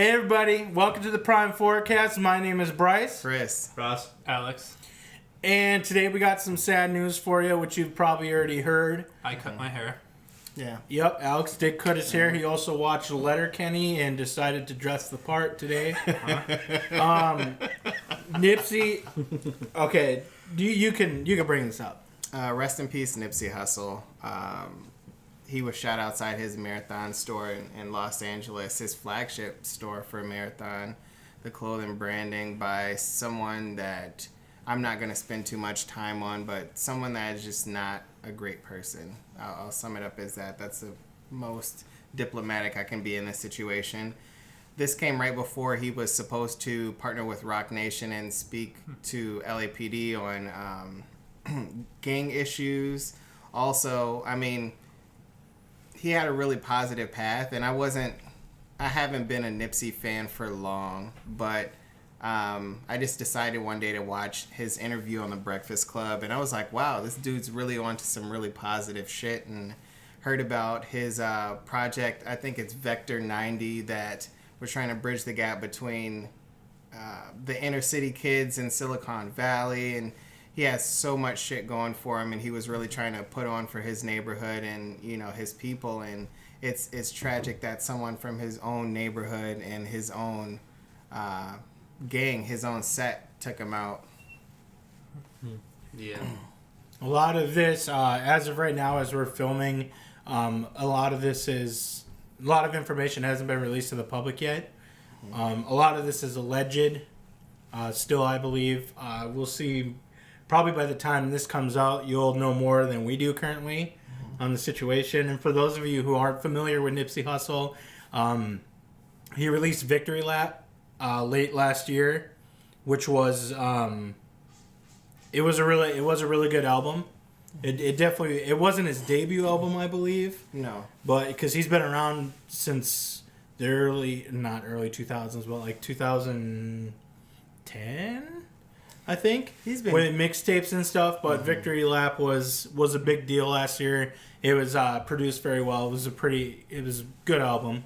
Hey everybody, welcome to the Prime Forecast. My name is Brice. Ross. Alex. And today we got some sad news for you, which you've probably already heard. I cut my hair. Yeah. Yep, Alex did cut his hair. He also watched Letterkenny and decided to dress the part today. Nipsey, okay, you can bring this up. Rest in peace, Nipsey Hussle. He was shot outside his Marathon store in Los Angeles, his flagship store for Marathon, the clothing branding by someone that I'm not going to spend too much time on, but someone that is just not a great person. I'll sum it up as that. That's the most diplomatic I can be in this situation. This came right before he was supposed to partner with Rock Nation and speak to LAPD on gang issues. Also, I mean, he had a really positive path, and I haven't been a Nipsey fan for long, but I just decided one day to watch his interview on The Breakfast Club, and I was like, wow, this dude's really onto some really positive shit, and heard about his project, I think it's Vector 90, that we're trying to bridge the gap between the inner city kids in Silicon Valley, and he has so much shit going for him, and he was really trying to put on for his neighborhood and, you know, his people. And it's tragic that someone from his own neighborhood and his own gang, his own set, took him out. Yeah. A lot of this, as of right now, as we're filming, a lot of information hasn't been released to the public yet. A lot of this is alleged, still, I believe. We'll see. Probably by the time this comes out, you'll know more than we do currently on the situation. And for those of you who aren't familiar with Nipsey Hussle, he released Victory Lap late last year, which was it was a really good album. It wasn't his debut album, I believe. No, but because he's been around since the not early 2000s, but like 2010. I think he's been with mixtapes and stuff, but Victory Lap was a big deal last year. It was produced very well. It was a good album,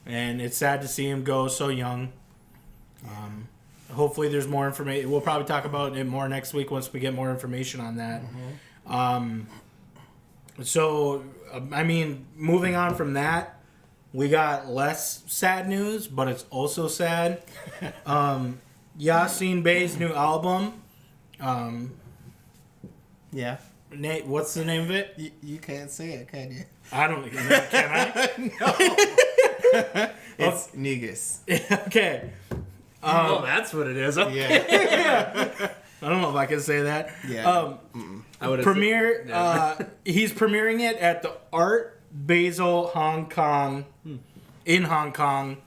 and it's sad to see him go so young. Hopefully, there's more information. We'll probably talk about it more next week once we get more information on that. So, I mean, moving on from that, we got less sad news, but it's also sad. Yasiin Bey's new album. Yeah. Nate, what's the name of it? You can't say it, can you? I don't know. Can I? No. It's Negus. Okay. Oh, that's what it is. Okay. Yeah. I don't know if I can say that. Yeah. I would Premiere. He's premiering it at the Art Basel Hong Kong, in Hong Kong,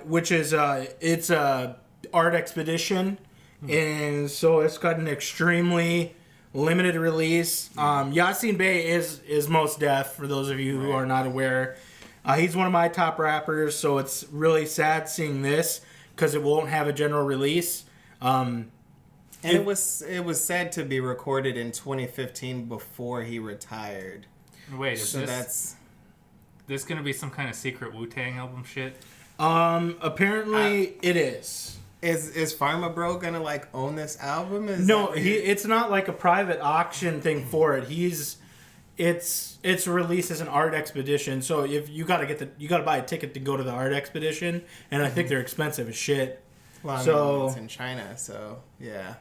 which is it's a art expedition, and so it's got an extremely limited release. Yasiin Bey is Mos Def, for those of you who are not aware. He's one of my top rappers, so it's really sad seeing this because it won't have a general release. And it was said to be recorded in 2015 before he retired. Wait, is So this going to be some kind of secret Wu-Tang album shit? Apparently it is. Is Pharma Bro gonna like own this album? It's not like a private auction thing for it. It's released as an art expedition. So if you gotta buy a ticket to go to the art expedition, and I think they're expensive as shit. Well, I mean, it's in China, so yeah.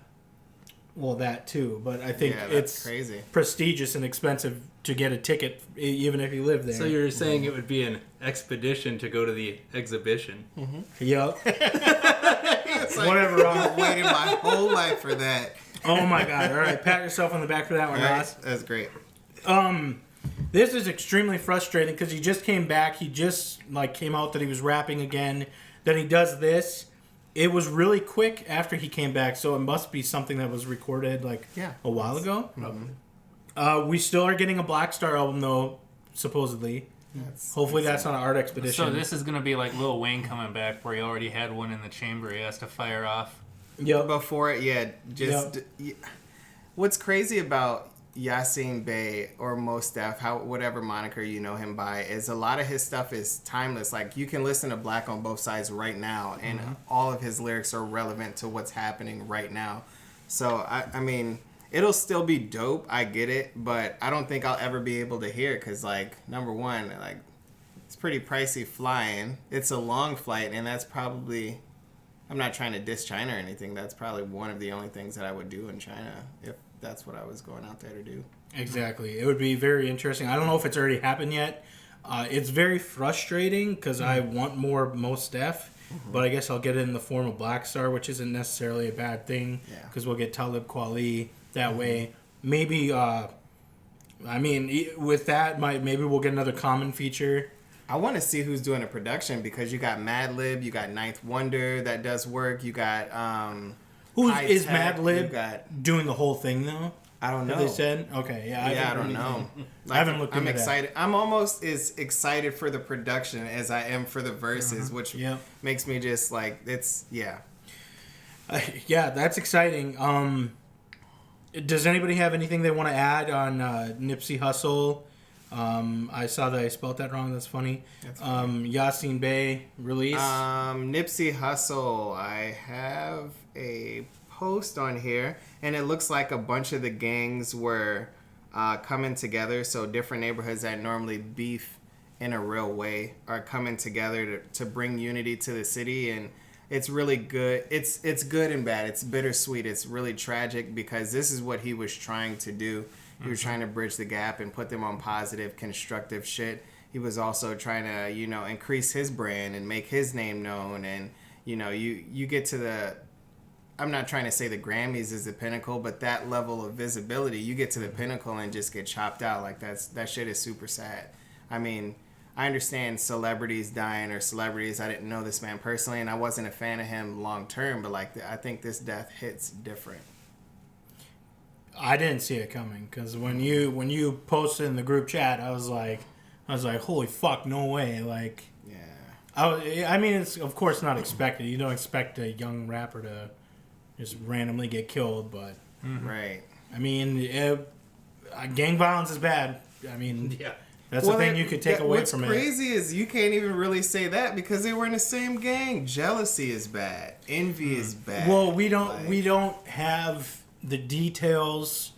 Well, that too, but I think it's crazy, prestigious and expensive to get a ticket, even if you live there. So you're saying it would be an expedition to go to the exhibition? Yep. It's like, Whatever. I've waited my whole life for that. Oh my god! All right, pat yourself on the back for that one, Ross. That's great. This is extremely frustrating because he just came back. He just came out that he was rapping again. Then he does this. It was really quick after he came back, so it must be something that was recorded a while ago. We still are getting a Black Star album though, supposedly. Hopefully that's not an art expedition. So this is going to be like Lil Wayne coming back, where he already had one in the chamber he has to fire off. Yep. Before it, what's crazy about Yasin Bey or Mos Def, whatever moniker you know him by, is a lot of his stuff is timeless. Like, you can listen to Black on Both Sides right now, and all of his lyrics are relevant to what's happening right now. So, I mean, it'll still be dope. I get it, but I don't think I'll ever be able to hear it because, like, number one, like, it's pretty pricey flying. It's a long flight, and that's probably... I'm not trying to diss China or anything. That's probably one of the only things that I would do in China if that's what I was going out there to do. Exactly. It would be very interesting. I don't know if it's already happened yet. It's very frustrating because I want more Mos Def, but I guess I'll get it in the form of Black Star, which isn't necessarily a bad thing because we'll get Talib Kweli that way. Maybe, I mean, with that, maybe we'll get another common feature. I want to see who's doing the production because you got Madlib, you got Ninth Wonder that does work, you got Who High is Tech, Madlib doing the whole thing though? I don't know. Have they said? Okay, yeah. I don't know. I haven't looked into I'm excited. that. I'm almost as excited for the production as I am for the verses, which makes me just like yeah, that's exciting. Does anybody have anything they want to add on Nipsey Hussle? I saw that I spelled that wrong. That's funny. Yasin Bey release. Nipsey Hussle. I have a post on here, and it looks like a bunch of the gangs were coming together. So different neighborhoods that normally beef in a real way are coming together to bring unity to the city, and it's really good. It's good and bad. It's bittersweet. It's really tragic because this is what he was trying to do. He was trying to bridge the gap and put them on positive, constructive shit. He was also trying to, increase his brand and make his name known. And, you get to the... I'm not trying to say the Grammys is the pinnacle, but that level of visibility, you get to the pinnacle and just get chopped out. Like, that shit is super sad. I mean, I understand celebrities dying or celebrities. I didn't know this man personally, and I wasn't a fan of him long term, but, like, I think this death hits different. I didn't see it coming because when you posted in the group chat, I was like, holy fuck, no way! Like, I mean, it's of course not expected. You don't expect a young rapper to just randomly get killed, but right. I mean, gang violence is bad. I mean, that's the thing you could take away from it. What's crazy is you can't even really say that because they were in the same gang. Jealousy is bad. Envy is bad. Well, we don't have the details.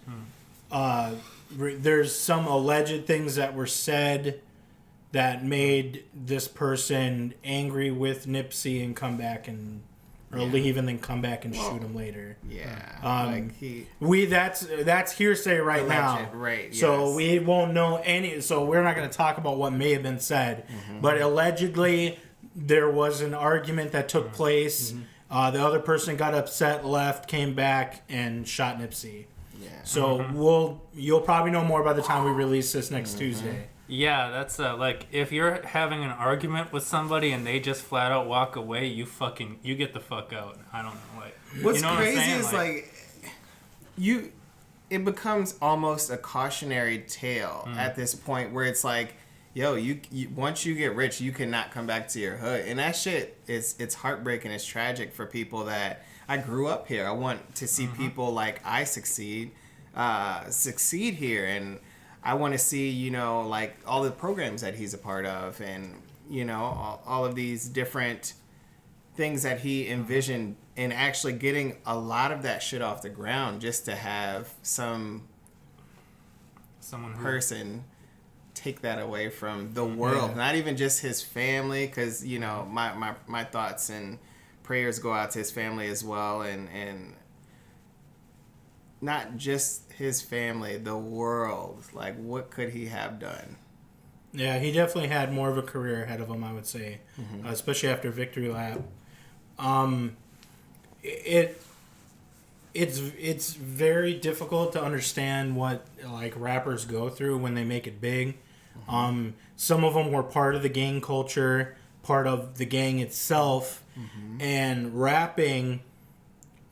There's some alleged things that were said that made this person angry with Nipsey and come back leave and then come back and shoot him later. Yeah. That's hearsay right now. Right. So yes. we won't know any. So we're not going to talk about what may have been said. But allegedly, there was an argument that took place. The other person got upset, left, came back, and shot Nipsey. Yeah. So you'll probably know more by the time we release this next Tuesday. Yeah, that's like if you're having an argument with somebody and they just flat out walk away, you get the fuck out. I don't know, like what's crazy is it becomes almost a cautionary tale at this point where it's like, yo, you once you get rich, you cannot come back to your hood, and that shit it's heartbreaking. It's tragic for people that I grew up here. I want to see people like I succeed here, and I want to see like all the programs that he's a part of, and all of these different things that he envisioned, and actually getting a lot of that shit off the ground just to have someone person take that away from the world, not even just his family, because my thoughts and prayers go out to his family as well, and not just his family, the world. Like, what could he have done? Yeah, he definitely had more of a career ahead of him, I would say, especially after Victory Lap. It's very difficult to understand what like rappers go through when they make it big. Some of them were part of the gang culture, part of the gang itself, and rapping,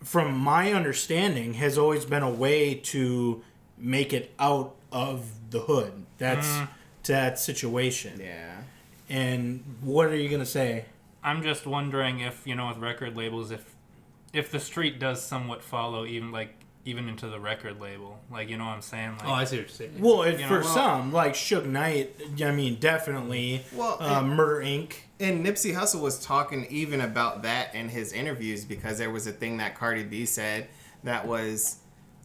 from my understanding, has always been a way to make it out of the hood. That's to that situation. Yeah. And what are you gonna say? I'm just wondering if with record labels, if the street does somewhat follow, even even into the record label. Like, you know what I'm saying? Like, Oh, I see what you're saying. Well, You know, for well- some, like Suge Knight, I mean, definitely. Well, Murder Inc. And Nipsey Hussle was talking even about that in his interviews because there was a thing that Cardi B said that was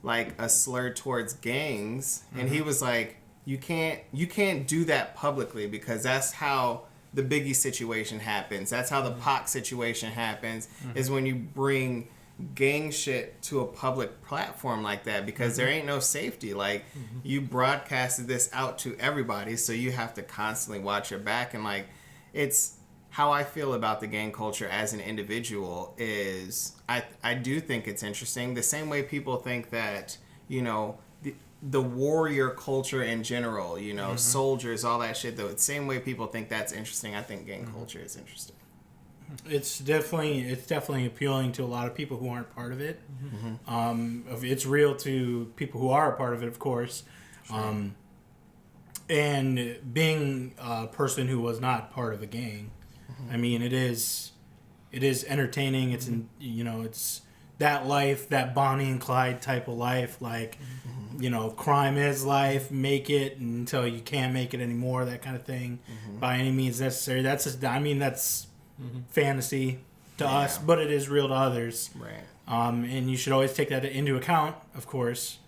like a slur towards gangs, and he was like, you can't do that publicly because that's how the Biggie situation happens. That's how the Pac situation happens, is when you bring gang shit to a public platform like that, because there ain't no safety. Like, you broadcasted this out to everybody, so you have to constantly watch your back. And like, it's how I feel about the gang culture as an individual is I do think it's interesting. The same way people think that, you know, the warrior culture in general, you know, soldiers, all that shit, though, the same way people think that's interesting, I think gang culture is interesting. It's definitely appealing to a lot of people who aren't part of it. It's real to people who are a part of it, of course. And being a person who was not part of a gang, I mean, it is entertaining. It's it's that life, that Bonnie and Clyde type of life. Like, you know, crime is life. Make it until you can't make it anymore. That kind of thing, by any means necessary. That's fantasy to us, but it is real to others. Right. And you should always take that into account, of course.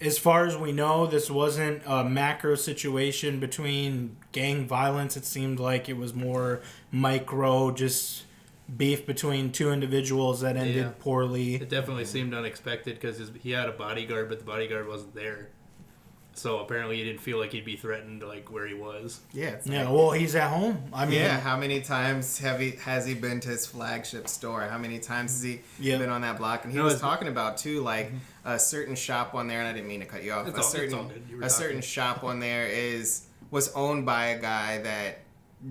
As far as we know, this wasn't a macro situation between gang violence. It seemed like it was more micro, just beef between two individuals that ended poorly. It definitely seemed unexpected because he had a bodyguard, but the bodyguard wasn't there. So apparently he didn't feel like he'd be threatened, like, where he was. Yeah. It's Yeah, well, he's at home. I mean, how many times has he been to his flagship store? How many times has he been on that block? And he was talking about, too, like, a certain shop on there, and I didn't mean to cut you off. It's all good. A certain shop on there was owned by a guy that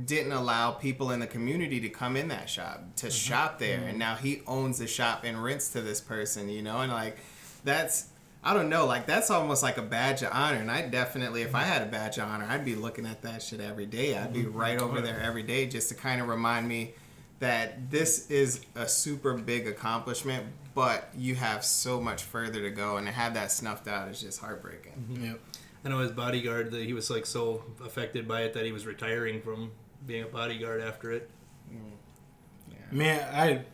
didn't allow people in the community to come in that shop, to shop there. And now he owns the shop and rents to this person, you know? And, like, that's... I don't know, like, that's almost like a badge of honor. And I definitely, if I had a badge of honor, I'd be looking at that shit every day. I'd be right over there every day just to kind of remind me that this is a super big accomplishment, but you have so much further to go. And to have that snuffed out is just heartbreaking. Yep. I know his bodyguard, that he was, like, so affected by it that he was retiring from being a bodyguard after it. Man, I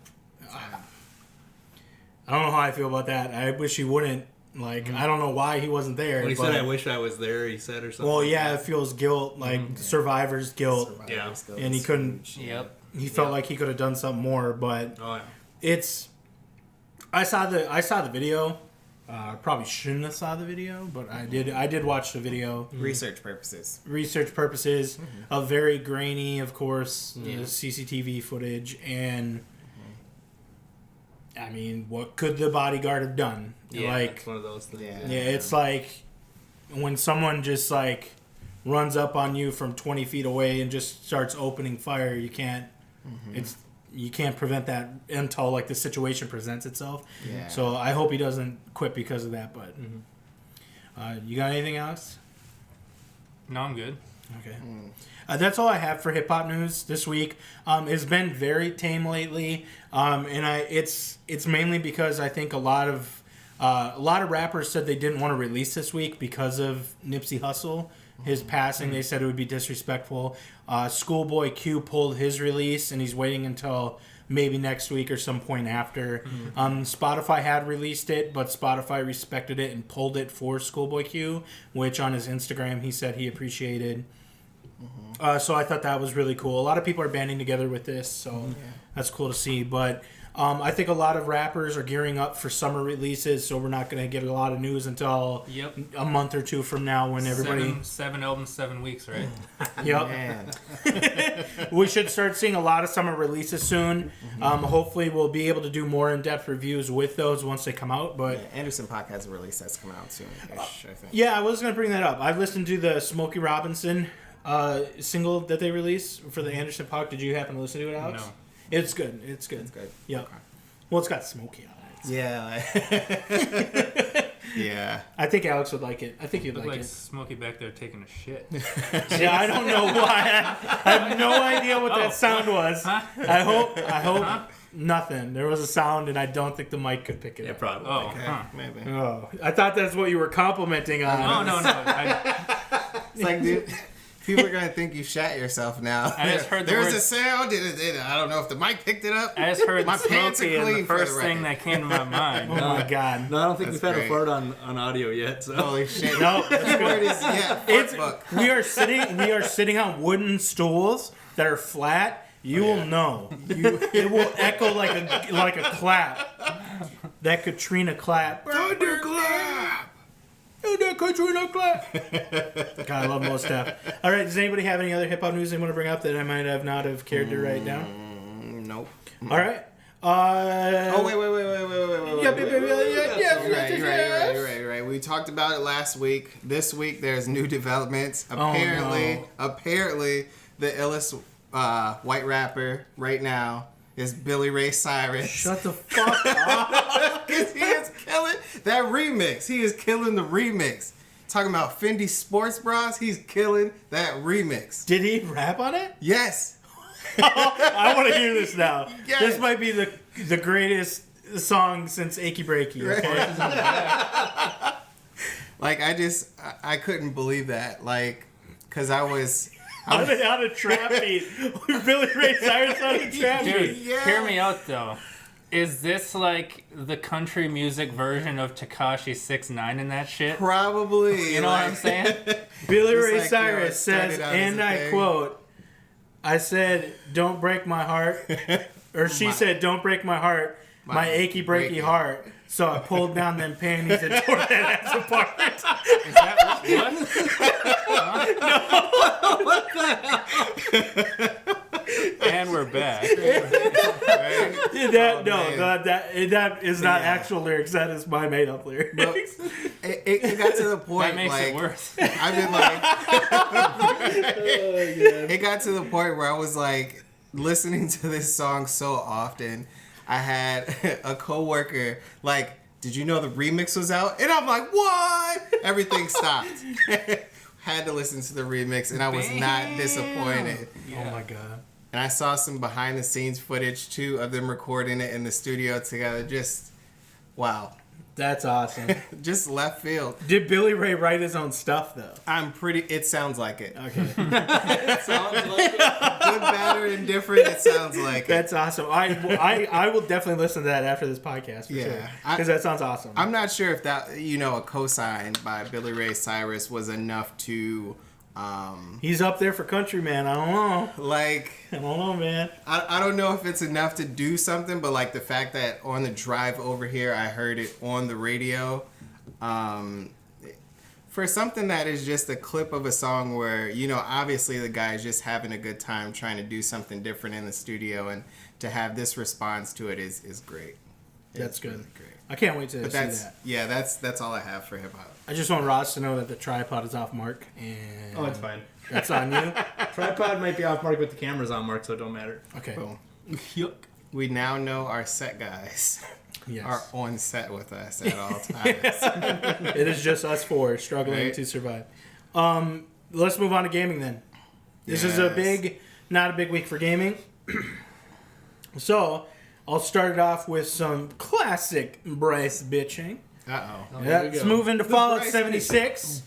don't know how I feel about that. I wish he wouldn't. Like, I don't know why he wasn't there. When he said, "I wish I was there," he said, or something. Well, yeah, it feels guilt, like survivor's guilt. Survivor's guilt And he is couldn't. huge. Yep. He felt like he could have done something more, but Oh, yeah. it's. I saw the video. Probably shouldn't have saw the video, but I did. I did watch the video. Research purposes. Of very grainy, of course, CCTV footage, and I mean, what could the bodyguard have done? Yeah, Like, it's one of those things. Yeah. yeah, it's like when someone just like runs up on you from 20 feet away and just starts opening fire. You can't. You can't prevent that until like the situation presents itself. Yeah. So I hope he doesn't quit because of that. But you got anything else? No, I'm good. Okay. That's all I have for hip hop news this week. It's been very tame lately, and it's mainly because I think a lot of rappers said they didn't want to release this week because of Nipsey Hussle, his passing. They said it would be disrespectful. Schoolboy Q pulled his release, and he's waiting until maybe next week or some point after. Spotify had released it, but Spotify respected it and pulled it for Schoolboy Q, which on his Instagram he said he appreciated. So I thought that was really cool. A lot of people are banding together with this, so that's cool to see. But I think a lot of rappers are gearing up for summer releases, so we're not going to get a lot of news until a month or two from now when everybody... Seven albums, 7 weeks, right? Yep. Man. We should start seeing a lot of summer releases soon. Hopefully we'll be able to do more in-depth reviews with those once they come out. But Anderson Paak has a release that's coming out soon. I think. yeah, I was going to bring that up. I listened to the Smokey Robinson single that they released for the Anderson Paak. Did you happen to listen to it, Alex? No. It's good. It's good. It's good. Yeah. Okay. Well, it's got Smokey on it. Yeah. Yeah. I think Alex would like it. I think you'd Look like like it. Smokey back there taking a shit. Yeah, I don't know why. I have no idea what that sound was. Huh? I hope Nothing. There was a sound, and I don't think the mic could pick it Yeah, up. probably. Oh, Okay, huh. maybe. Oh, I thought that's what you were complimenting on. No. It's like, dude, people are gonna think you shat yourself now. I just heard the there was word- a sound. I don't know if the mic picked it up. I just heard My pants are smoky, and the clean for first the thing record. that came to my mind. Oh my god. No, I don't think That's we've had great. a fart on audio yet. So. Holy shit! No, that's The word good. is It's, book. we are sitting on wooden stools that are flat. You will know. It will echo like a clap. That Katrina clap. Thunderclap. That Katrina clap. God, I love most stuff. All right, does anybody have any other hip hop news they want to bring up that I might have not have cared to write down? Nope. All right. Oh wait. Yeah, You're right. We talked about it last week. This week there's new developments. Oh, Apparently, the illest white rapper right now is Billy Ray Cyrus. Shut the fuck up. Because he is killing that remix. He is killing the remix. Talking about Fendi sports bras, he's killing that remix. Did he rap on it? Yes. I want to hear this now. Yes. This might be the greatest song since Achy Breaky. Okay? Like I couldn't believe that. Like, cause I was On a trap beat. Billy Ray Cyrus on a trap Dude, beat. Yeah. hear me out though. Is this like the country music version of Tekashi 6ix9ine and that shit? probably. You know what I'm saying? Billy Just Ray like, Cyrus started says, out as and a I thing. quote, I said, don't break my heart. Or she said, don't break my heart, my achy breaky heart. So I pulled down them panties and tore that ass apart. Is that what? And we're back. That man. that is not Yeah. actual lyrics. That is my made up lyrics. But it got to the point. That makes like, it worse. I've been like, it got to the point where I was like listening to this song so often. I had a coworker like, did you know the remix was out? And I'm like, what? Everything stopped. Had to listen to the remix, and I was not disappointed. Oh my god. And I saw some behind the scenes footage too of them recording it in the studio together. Just wow. That's awesome. Just left field. Did Billy Ray write his own stuff though? It sounds like it. Okay. It sounds like it. Good, bad, or indifferent, it sounds like it. That's awesome. I will definitely listen to that after this podcast for Yeah. sure. Because that sounds awesome. I'm not sure if that, a cosign by Billy Ray Cyrus was enough to, He's up there for country, man. I don't know. like, I don't know, man. I don't know if it's enough to do something, but like the fact that on the drive over here, I heard it on the radio, for something that is just a clip of a song where, obviously the guy's just having a good time trying to do something different in the studio, and to have this response to it is great. That's It's good. really great. I can't wait to But see that's, that. yeah, that's all I have for hip hop. I just want Ross to know that the tripod is off mark, and Oh, it's fine. that's on you. Tripod might be off mark, but the camera's on mark, so it don't matter. Okay. Boom. Yuck. We now know our set guys Yes. are on set with us at all times. It is just us four struggling Right. to survive. Let's move on to gaming then. This is not a big week for gaming. So, I'll start it off with some classic Brice bitching. Uh-oh. Let's move into Fallout Brice 76.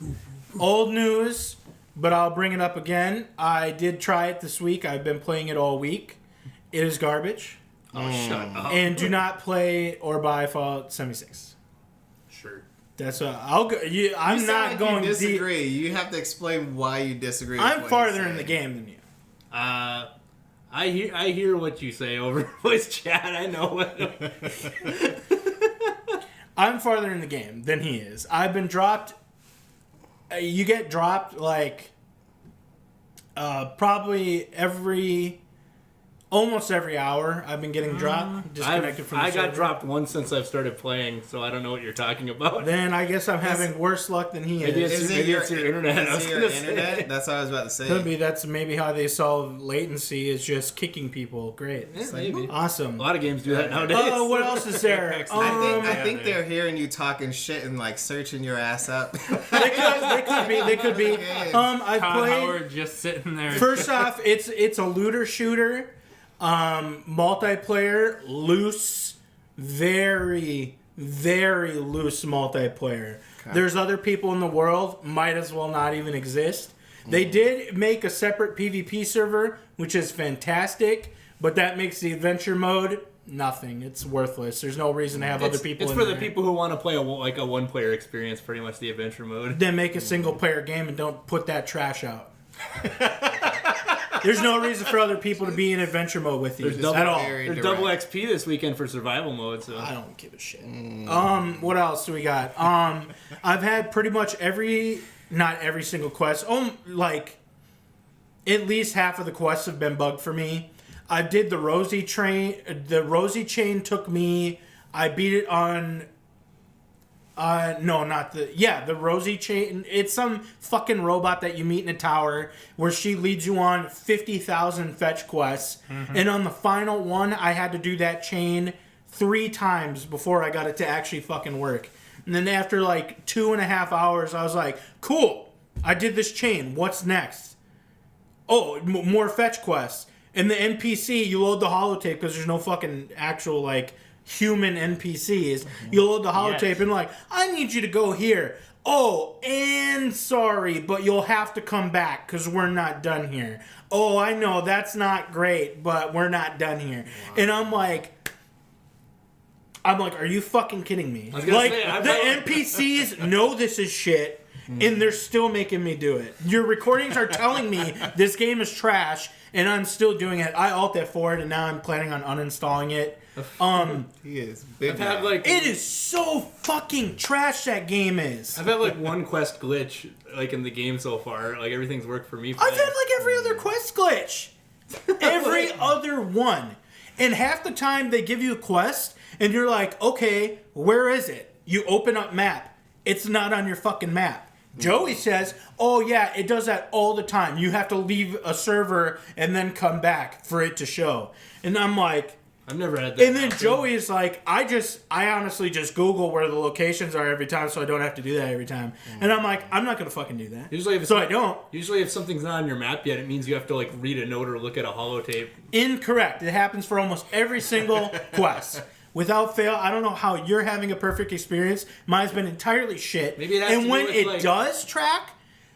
Old news, but I'll bring it up again. I did try it this week. I've been playing it all week. It is garbage. Oh, shut up. And do not play or buy Fallout 76. Sure. That's what I'll go. I'm not going You deep. disagree. You have to explain why you disagree. I'm with what farther you in the say. game than you. I hear what you say over voice chat. I know what. I'm farther in the game than he is. I've been dropped. You get dropped like probably almost every hour. I've been getting dropped, disconnected from the I got server. dropped once since I've started playing, so I don't know what you're talking about. Then I guess I'm having worse luck than he Maybe is. Maybe it's your internet. I was Is it your gonna say. internet? That's what I was about to say. Could be that's maybe how they solve latency is just kicking people. Great, Yeah, maybe. awesome. A lot of games do that nowadays. Oh, what else is there? I Yeah, think they- they're hearing you talking shit and like searching your ass up. They could be. I've Todd played. Howard just sitting there. First off, it's a looter shooter. Multiplayer, loose, very, very loose multiplayer. Okay. There's other people in the world, might as well not even exist. They did make a separate PvP server, which is fantastic, but that makes the adventure mode nothing. It's worthless. There's no reason to have other people in there. It's for the people who want to play a one-player experience, pretty much the adventure mode. Then make a single-player game and don't put that trash out. There's no reason for other people to be in adventure mode with you at all. There's double XP this weekend for survival mode. So I don't give a shit. What else do we got? I've had pretty much not every single quest. Like at least half of the quests have been bugged for me. I did the Rosie train. The Rosie chain took me. I beat it on. The Rosie chain. It's some fucking robot that you meet in a tower where she leads you on 50,000 fetch quests. Mm-hmm. And on the final one, I had to do that chain 3 times before I got it to actually fucking work. And then after like 2.5 hours, I was like, cool, I did this chain. What's next? Oh, more fetch quests. And the NPC, you load the holotape because there's no fucking actual like human NPCs. You load the holotape and like, I need you to go here. Oh, and sorry, but you'll have to come back because we're not done here. Oh, I know, that's not great, but we're not done here. Wow. And I'm like, are you fucking kidding me? The NPCs know this is shit, and they're still making me do it. Your recordings are telling me this game is trash, and I'm still doing it. I alt F4'd, and now I'm planning on uninstalling it. He is big. It is so fucking trash, that game is. I've had like one quest glitch like in the game so far. Like everything's worked for me. I've had like every other quest glitch. Every other one. And half the time they give you a quest, and you're like, okay, where is it? You open up map. It's not on your fucking map. Joey says, oh yeah, it does that all the time. You have to leave a server and then come back for it to show. And I'm like... I've never had that. And then Joey is like, I honestly just Google where the locations are every time so I don't have to do that every time. And I'm like, I'm not going to fucking do that. I don't. Usually if something's not on your map yet, it means you have to like read a note or look at a holotape. Incorrect. It happens for almost every single quest. Without fail, I don't know how you're having a perfect experience. Mine's been entirely shit. Maybe it has and when it does track,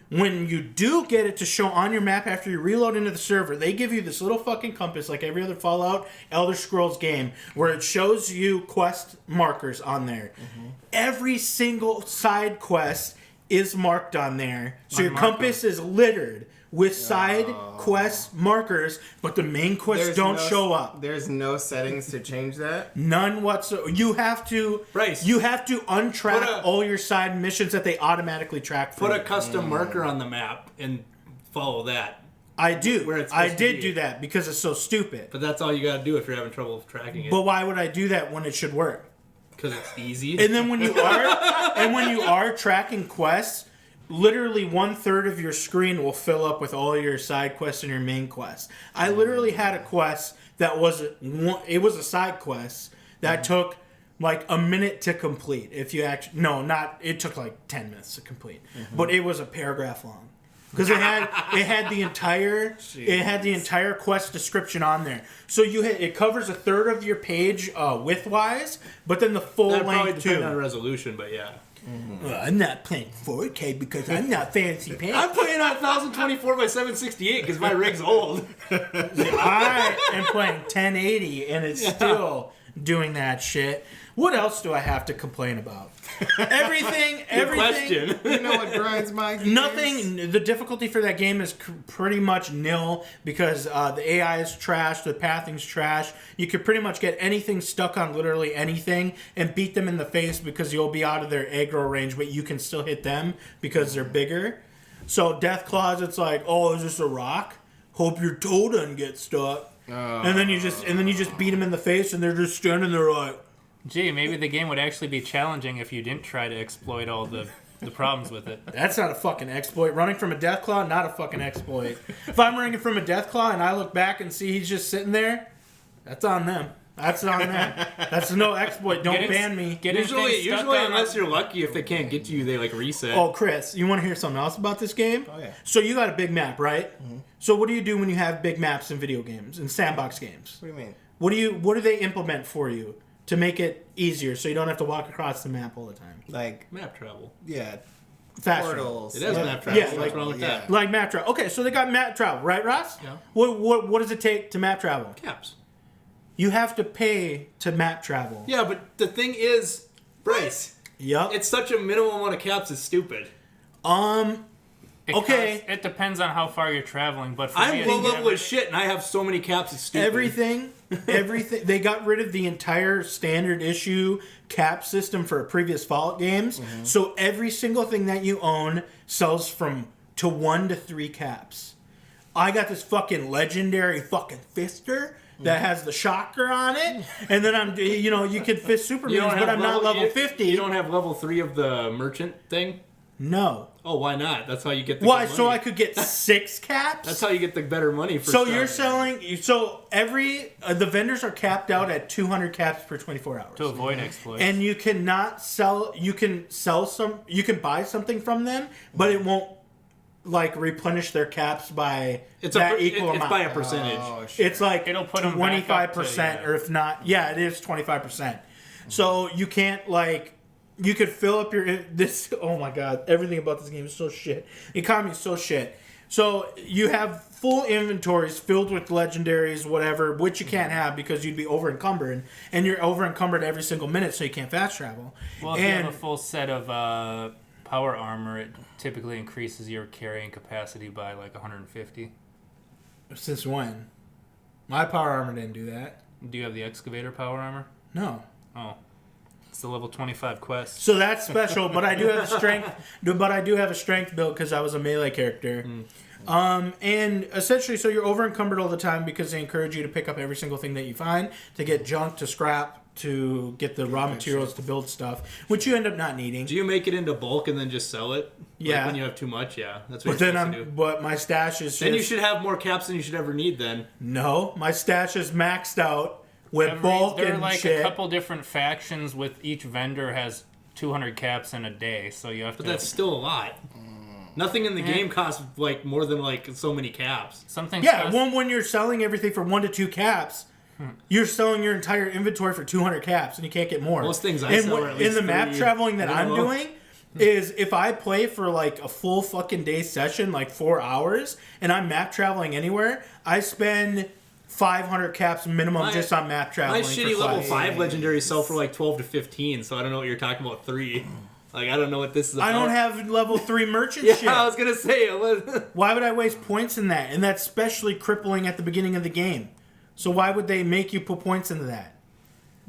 when you do get it to show on your map after you reload into the server, they give you this little fucking compass like every other Fallout, Elder Scrolls game where it shows you quest markers on there. Mm-hmm. Every single side quest is marked on there. So your compass is littered with side quest markers, but the main quests don't show up. There's no settings to change that? None whatsoever. You have to Brice, untrack all your side missions that they automatically track for you. Put a custom marker on the map and follow that. I do. I did do that because it's so stupid. But that's all you gotta do if you're having trouble tracking it. But why would I do that when it should work? Because it's easy. And then when you are tracking quests, literally 1/3 of your screen will fill up with all your side quests and your main quests. I literally had a quest that it was a side quest that took like a minute to complete. If you it took like 10 minutes to complete, but it was a paragraph long because it had the entire quest description on there. So it covers 1/3 of your page widthwise, but then the full length too. On resolution, but yeah. Mm-hmm. Well, I'm not playing 4K because I'm not fancy pants. I'm playing on 1024 by 768 because my rig's old. I am playing 1080 and it's still doing that shit. What else do I have to complain about? Everything. Question. You know what grinds my gears? Nothing. The difficulty for that game is pretty much nil because the AI is trash, the pathing's trash. You could pretty much get anything stuck on literally anything and beat them in the face because you'll be out of their aggro range, but you can still hit them because they're bigger. So Death Claws, it's like, oh, is this a rock? Hope your toe doesn't get stuck. And then you just beat them in the face and they're just standing there like, gee, maybe the game would actually be challenging if you didn't try to exploit all the problems with it. That's not a fucking exploit. Running from a Deathclaw, not a fucking exploit. If I'm running from a Deathclaw and I look back and see he's just sitting there, that's on them. That's on them. That's no exploit. Don't ban me. Usually unless you're lucky, if they can't get to you, they like reset. Oh, Chris, you want to hear something else about this game? Oh, yeah. So you got a big map, right? Mm-hmm. So what do you do when you have big maps in video games, in sandbox games? What do you mean? What do they implement for you to make it easier so you don't have to walk across the map all the time? Like map travel. Yeah. Fast Portals. It is map travel. Yeah, What's wrong with that? Like map travel. Okay, so they got map travel, right, Ross? Yeah. What does it take to map travel? Caps. You have to pay to map travel. Yeah, but the thing is, Brice, Yep. it's such a minimum amount of caps. It's stupid. Okay. It depends on how far you're traveling, but for I'm me, low level as shit, and I have so many caps. It's stupid. Everything. They got rid of the entire standard issue cap system for previous Fallout games. Mm-hmm. So every single thing that you own sells to 1 to 3 caps. I got this fucking legendary fucking fister that has the shocker on it, and then you can fist super mutants, but I'm not level 50. You don't have level 3 of the merchant thing? No. Oh, why not? That's how you get the Why? good money. So I could get 6 caps? That's how you get the better money for So stuff. you're selling. So the vendors are capped out at 200 caps per 24 hours to avoid exploits. and you cannot sell. You can sell some. You can buy something from them, but it won't like replenish their caps by that equal amount. It's by a percentage. Oh, shit. It's like It'll put 'em back up to, 25%, or if not, it is 25%. So you can't like. You could fill up this. Oh my god! Everything about this game is so shit. The economy is so shit. So you have full inventories filled with legendaries, whatever, which you can't have because you'd be over encumbered, and you're over encumbered every single minute, so you can't fast travel. Well, if you have a full set of power armor, it typically increases your carrying capacity by like 150. Since when? My power armor didn't do that. Do you have the excavator power armor? No. Oh. It's the level 25 quest. So that's special, but I do have a strength. But I do have a strength build because I was a melee character. And essentially, so you're over encumbered all the time because they encourage you to pick up every single thing that you find, to get junk, to scrap, to get the raw materials to build stuff, which you end up not needing. Do you make it into bulk and then just sell it? Yeah. Like when you have too much, yeah. That's what But you're then supposed to do. but my stash is. Then you should have more caps than you should ever need. Then No, my stash is maxed out with bulk there are and like shit. a couple different factions with each vendor has 200 caps in a day, so you have but to. that's still a lot. Nothing in the game costs like more than like so many caps. Something. Yeah, when you're selling everything for 1 to 2 caps, you're selling your entire inventory for 200 caps, and you can't get more. Most things I and sell are at least in the map 30. traveling that I I'm don't know. doing is if I play for like a full fucking day session, like 4 hours, and I'm map traveling anywhere, I spend 500 caps minimum just on map My traveling. shitty for level class. 5 legendaries sell for like 12 to 15, so I don't know what you're talking about 3. Like, I don't know what this is about. I don't have level 3 merchant Yeah, shit. I was gonna say. Why would I waste points in that? And that's especially crippling at the beginning of the game. So why would they make you put points into that?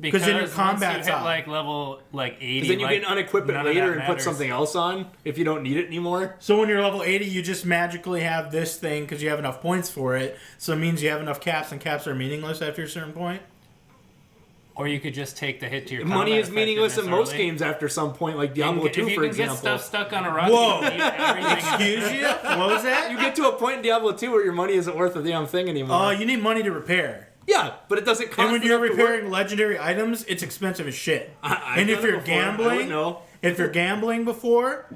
because then your once combat's you hit up. like level 80, Because then you can unequip it none of later that and put matters. something else on if you don't need it anymore. So when you're level 80, you just magically have this thing because you have enough points for it. So it means you have enough caps, and caps are meaningless after a certain point. Or you could just take the hit to your Money combat is meaningless in most early. games after some point, like Diablo 2, If you for can example. get stuff stuck on a rock, Whoa. you can eat everything. Excuse you? What was that? You get to a point in Diablo 2 where your money isn't worth a damn thing anymore. You need money to repair. Yeah, but it doesn't cost And when you're enough to work. repairing legendary items, it's expensive as shit. I've And if done it you're before. I gambling, would know. if you're gambling before,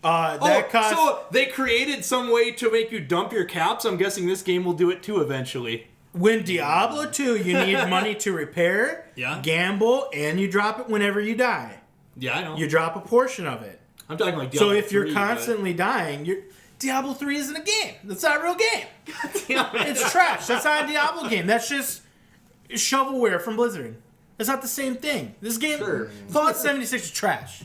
that costs. So they created some way to make you dump your caps. I'm guessing this game will do it too eventually. When Diablo 2, you need money to repair, Yeah. gamble, and you drop it whenever you die. Yeah, I know. You drop a portion of it. I'm talking like Diablo So if you're 3, constantly dying, Diablo 3 isn't a game. That's not a real game. but- Damn it. It's trash. That's not a Diablo game. That's just shovelware from Blizzard. It's not the same thing. This game, Sure. Fallout 76 is trash.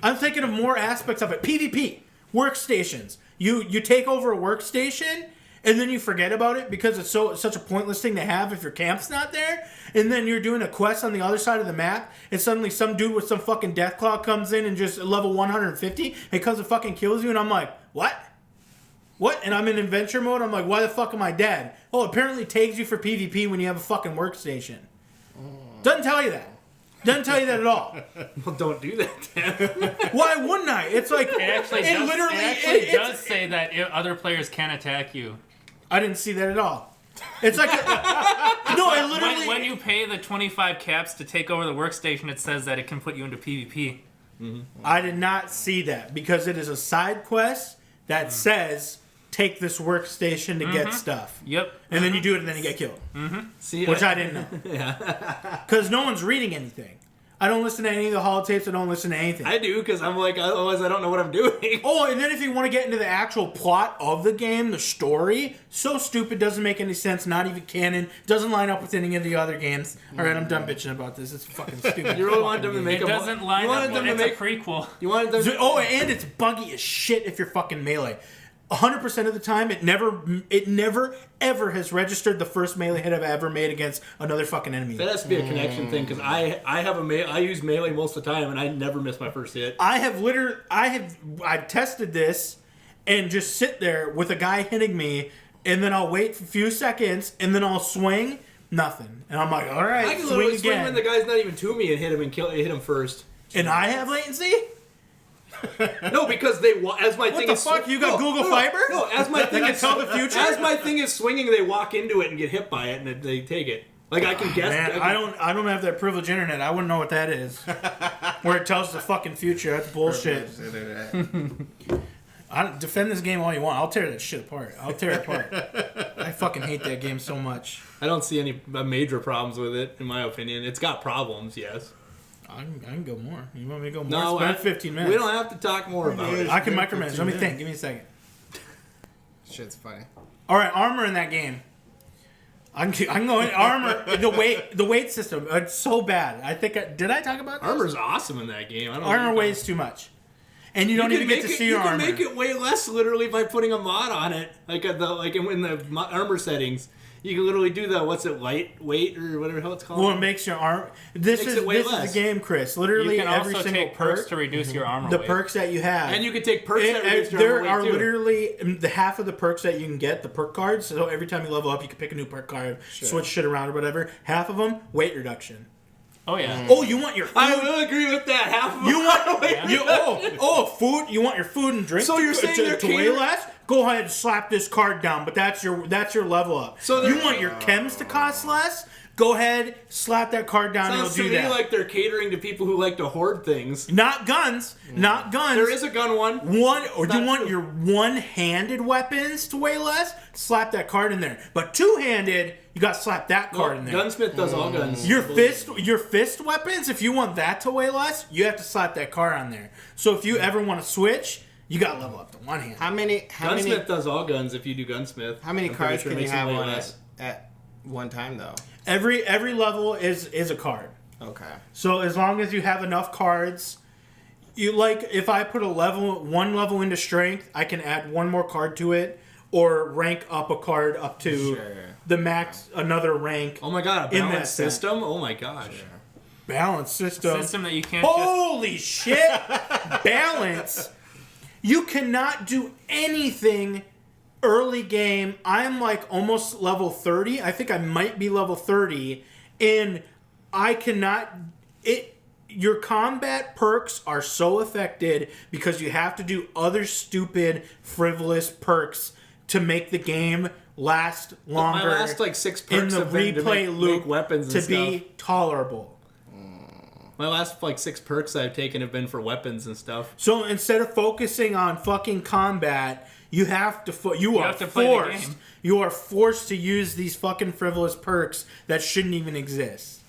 I'm thinking of more aspects of it. PvP, workstations. You take over a workstation, and then you forget about it because it's such a pointless thing to have if your camp's not there. And then you're doing a quest on the other side of the map, and suddenly some dude with some fucking Deathclaw comes in and just level 150 and comes and fucking kills you, and I'm like, what? What? And I'm in adventure mode. I'm like, why the fuck am I dead? Oh, apparently it tags you for PvP when you have a fucking workstation. Doesn't tell you that. Doesn't tell you that at all. Well, don't do that, Dan. Why wouldn't I? It's like It actually does say that other players can attack you. I didn't see that at all. It's like no, No, it literally. When you pay the 25 caps to take over the workstation, it says that it can put you into PvP. I did not see that because it is a side quest that says take this workstation to get stuff. Yep. And then you do it and then you get killed. See, Which I didn't know. Yeah. Because no one's reading anything. I don't listen to any of the holotapes. I don't listen to anything. I do, because I'm like, otherwise I don't know what I'm doing. Oh, and then if you want to get into the actual plot of the game, the story, so stupid, doesn't make any sense, not even canon, doesn't line up with any of the other games. All right, I'm done bitching about this. It's fucking stupid. You really wanted them to make It doesn't line up when it's a prequel. You wanted them to, Oh, and it's buggy as shit if you're fucking melee. 100% of the time, it never, ever has registered the first melee hit I've ever made against another fucking enemy. that has to be a connection thing, because I use melee most of the time, and I never miss my first hit. I've tested this and just sit there with a guy hitting me, and then I'll wait for a few seconds, and then I'll swing, nothing. And I'm like, all right, I can swing literally swing again. when the guy's not even to me and hit him and hit him first. And I have latency? No, because as my What thing the is fuck? You got Google Fiber? No, as my thing can is tell the future? As my thing is swinging, they walk into it and get hit by it, and they take it. Like I can guess. Man, I don't have that privileged internet. I wouldn't know what that is. Where it tells the fucking future. That's bullshit. I don't defend this game all you want. I'll tear that shit apart. I'll tear it apart. I fucking hate that game so much. I don't see any major problems with it, in my opinion. It's got problems, yes. I can go more. You want me to go more? No, It's been 15 minutes. We don't have to talk more about it. I can micromanage. Let me think. Give me a second. Shit's funny. All right, armor in that game. I'm going armor. The weight system. It's so bad. I think. Did I talk about this? Armor's awesome in that game. I don't Armor know. weighs too much, and you don't even get to see your armor. You can make it way less literally by putting a mod on it, like in the armor settings. You can literally do the lightweight or whatever the hell it's called. Well, it makes your arm. This is the game, Chris. Literally, You can every also single take perks perk, to reduce your armor the weight. perks that you have, and you can take perks that reduce your there armor weight are too. literally the half of the perks that you can get, the perk cards. So every time you level up, you can pick a new perk card, switch shit around or whatever. Half of them, weight reduction. Oh yeah. Oh, you want your food? I will agree with that. Half of You want Yeah. food? You want your food and drink? So you're saying to they're weigh catering- less? Go ahead and slap this card down, but that's your level up. So you they're- want your chems to cost less? Go ahead, slap that card down, and Sounds it'll to do me that. like they're catering to people who like to hoard things. Not guns, not guns. There is a gun one. Or you not want true. your one-handed weapons to weigh less? Slap that card in there. But two-handed, you got to slap that card in there. Gunsmith does all guns. Your fist weapons, if you want that to weigh less, you have to slap that card on there. So if you ever want to switch, you got to level up to one hand. How many Gunsmith does all guns if you do gunsmith. how many I'm pretty cards sure it can you makes them have way on less. it at one time though? Every level is a card. Okay. So as long as you have enough cards, if I put one level into strength, I can add one more card to it, or rank up a card up to the max, another rank. Oh my god, a in that balanced set. system? Oh my gosh. Balance system. System that you can't Holy shit! Balance. You cannot do anything early game. I'm like almost level 30. I think I might be level 30, and I cannot. Your combat perks are so affected because you have to do other stupid, frivolous perks to make the game last longer. My last like 6 perks in the have been to replay make loop weapons and to stuff. be tolerable. My last like 6 perks I've taken have been for weapons and stuff. So instead of focusing on fucking combat, you have to you are have to play the forced. game. You are forced to use these fucking frivolous perks that shouldn't even exist.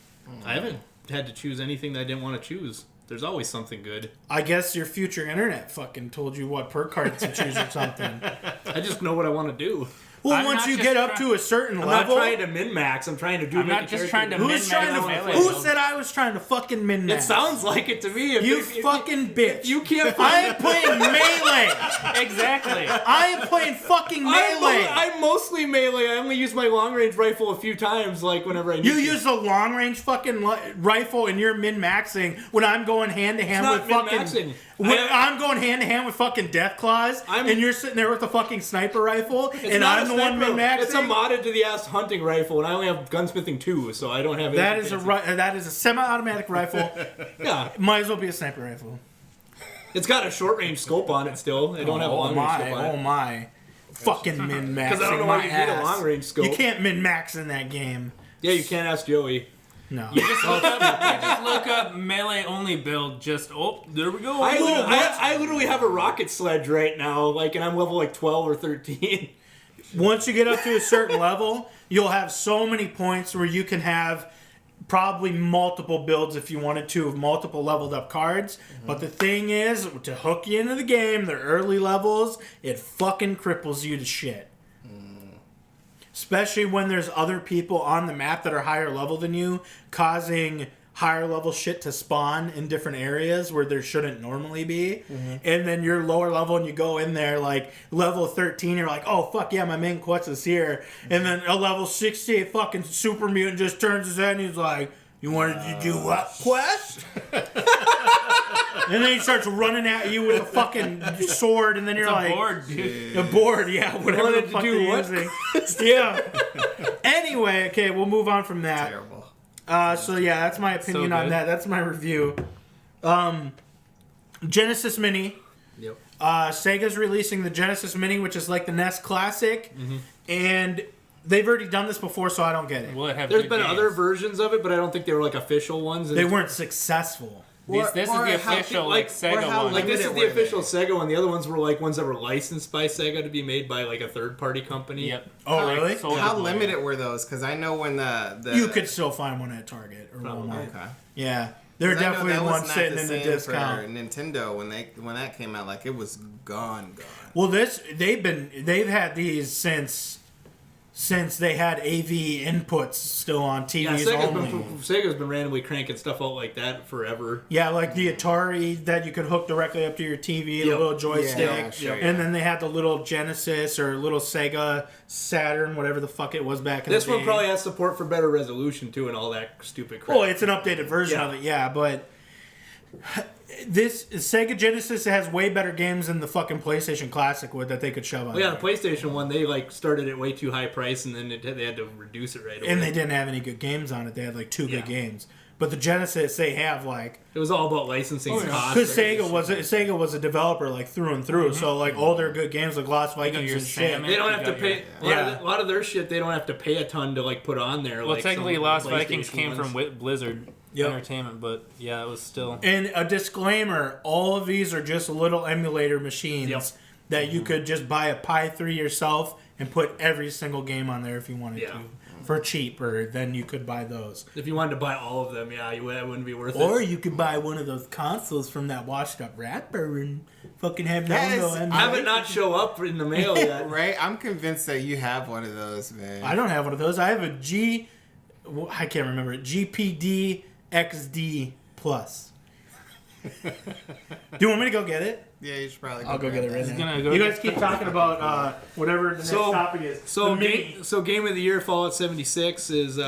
I haven't had to choose anything that I didn't want to choose. There's always something good. I guess your future internet fucking told you what perk cards to choose or something. I just know what I want to do. Well, I'm once not you just get up try- to a certain I'm level, not trying to min-max. I'm trying to do. I'm not just trying to who's min-max trying to? melee. Who said I was trying to fucking min It max? sounds like it to me. You fucking bitch. You can't. I am playing melee. Exactly. I am playing fucking melee. I'm mostly melee. I only use my long range rifle a few times, like whenever I need You to. use a long range fucking rifle and you're min maxing when I'm going hand to hand with It's not fucking. min-maxing. When I'm going hand to hand with fucking death claws, and you're sitting there with a fucking sniper rifle, It's and not I'm a the one sniper. min maxing. It's a modded to the ass hunting rifle, and I only have gunsmithing 2, so I don't have. That anything is fancy. that is a semi-automatic rifle. Yeah. Might as well be a sniper rifle. It's got a short range scope on it still. I don't have a long range scope on it. Oh my! Fucking min maxing. Because I don't know why you need a long range scope. You can't min max in that game. Yeah, you can't ask Joey. No. You just look up melee only build. There we go. I literally have a rocket sledge right now, like, and I'm level like 12 or 13. Once you get up to a certain level, you'll have so many points where you can have probably multiple builds if you wanted to of multiple leveled up cards. But the thing is, to hook you into the game, the early levels, it fucking cripples you to shit. Especially when there's other people on the map that are higher level than you, causing higher level shit to spawn in different areas where there shouldn't normally be. And then you're lower level and you go in there like level 13, you're like, oh fuck yeah, my main quest is here. And then a level 68 fucking super mutant just turns his head and he's like, you wanted to do what quest? And then he starts running at you with a fucking sword, and then you're like, a board, dude. A board, yeah, whatever the fuck they're what? using. Yeah. Anyway, okay, we'll move on from that. Terrible. So yeah, that's my opinion on good. that. That's my review. Genesis Mini. Yep. Sega's releasing the Genesis Mini, which is like the NES Classic, and they've already done this before, so I don't get it. Will it have There's good been games? other versions of it, but I don't think they were like official ones. And They weren't successful. This is the official Sega one. Like, this is limited the were official they? Sega one. The other ones were like ones that were licensed by Sega to be made by like a third party company. Yep. Oh, really? Sold How it. limited were those? Because I know when the You could still find one at Target or Walmart. Okay. Yeah, there are 'Cause I know definitely that was ones not sitting the in the same discount. for Nintendo when that came out, like it was gone. Well, they've had these since they had AV inputs still on Yeah, TVs only. Sega's been randomly cranking stuff out like that forever. Yeah, like the Atari that you could hook directly up to your TV, the Yep. little joystick. Yeah, sure, And then they had the little Genesis or little Sega Saturn, whatever the fuck it was back in This the day. one probably has support for better resolution too, and all that stupid crap. Well, it's an updated version Yeah. of it, yeah, but this Sega Genesis has way better games than the fucking PlayStation Classic would that they could shove on. Well, yeah, there. the PlayStation one, they like started at way too high price, and then they had to reduce it right away. And they didn't have any good games on it. They had like two good Yeah. games. But the Genesis, they have like It was all about licensing costs. because Sega was a developer like through and through. So like all their good games like Lost Vikings your and shit. Salmon. They don't You have to got pay a lot of their shit. They don't have to pay a ton to like put on there. Well, like technically, some Lost PlayStation Vikings came ones. from Blizzard Yep. Entertainment, but yeah, it was still. And a disclaimer: all of these are just little emulator machines Yep. that you could just buy a Pi 3 yourself and put every single game on there if you wanted Yeah. to for cheaper. Then you could buy those. If you wanted to buy all of them, yeah, that wouldn't be worth Or it. you could buy one of those consoles from that washed up rapper and fucking have That your is- own. Have it not show up in the mail yet. Right? I'm convinced that you have one of those, man. I don't have one of those. I have a I can't remember it. GPD XD Plus. Do you want me to go get it? Yeah, you should probably. I'll go get it right He's now. gonna go You get guys keep talking about whatever the next So- topic is. So, The Mini. game of the year, Fallout 76 is.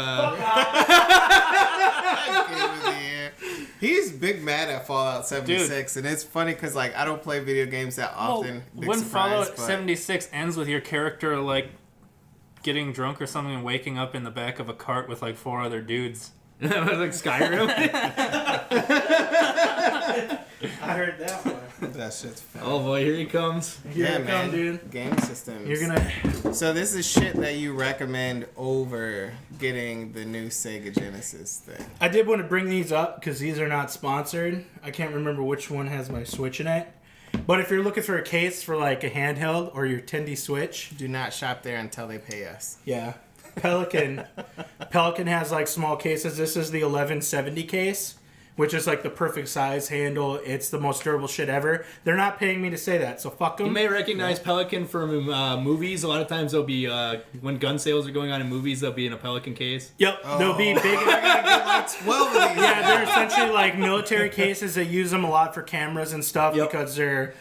He's big mad at Fallout 76, and it's funny because like I don't play video games that often. Big when surprise, Fallout but 76 ends with your character like getting drunk or something and waking up in the back of a cart with like 4 other dudes. like Skyrim. I heard that one. that shit's fun. Oh boy, here he comes. Here Yeah, it man. come, dude. Game systems. You're gonna. So this is shit that you recommend over getting the new Sega Genesis thing. I did want to bring these up because these are not sponsored. I can't remember which one has my Switch in it. But if you're looking for a case for like a handheld or your Tendy Switch, Do not shop there until they pay us. yeah, Pelican has like small cases. This is the 1170 case, which is like the perfect size handle. It's the most durable shit ever. They're not paying me to say that, so fuck them. You may recognize Pelican from movies. A lot of times they'll be when gun sales are going on in movies, they'll be in a Pelican case. Yep, they'll be big. I gotta get like 12 of these. Yeah, they're essentially like military cases. They use them a lot for cameras and stuff because they're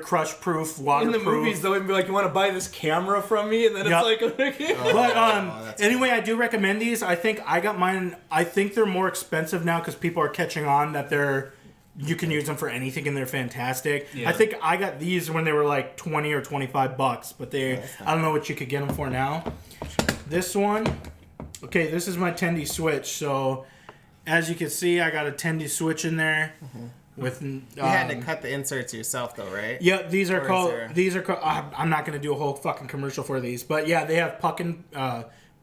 crush proof, In waterproof. the movies, they'll even be like, "You want to buy this camera from me?" And then Yep. it's like, okay. But that's anyway, I do recommend these. I think I got mine. I think they're more expensive now because people are catching on that you can use them for anything and they're fantastic. Yeah. I think I got these when they were like $20 or $25, but I don't know what you could get them for now. This one, okay, this is my Tendy Switch. So as you can see, I got a Tendy Switch in there. With You had to cut the inserts yourself though, right? Yep, these are Or is called. there- These are called. I'm not going to do a whole fucking commercial for these, but yeah, they have plug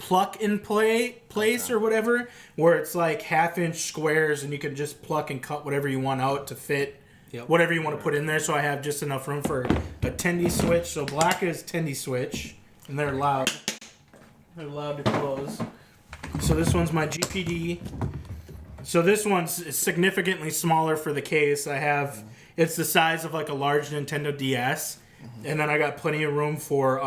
plug and play place or whatever, where it's like 1/2-inch squares and you can just pluck and cut whatever you want out to fit whatever you want to put in there. So I have just enough room for a Tendy switch. So black is Tendy switch, and they're loud. They're loud to close. So this one's my GPD. So this one's significantly smaller for the case. I have, it's the size of like a large Nintendo DS. And then I got plenty of room for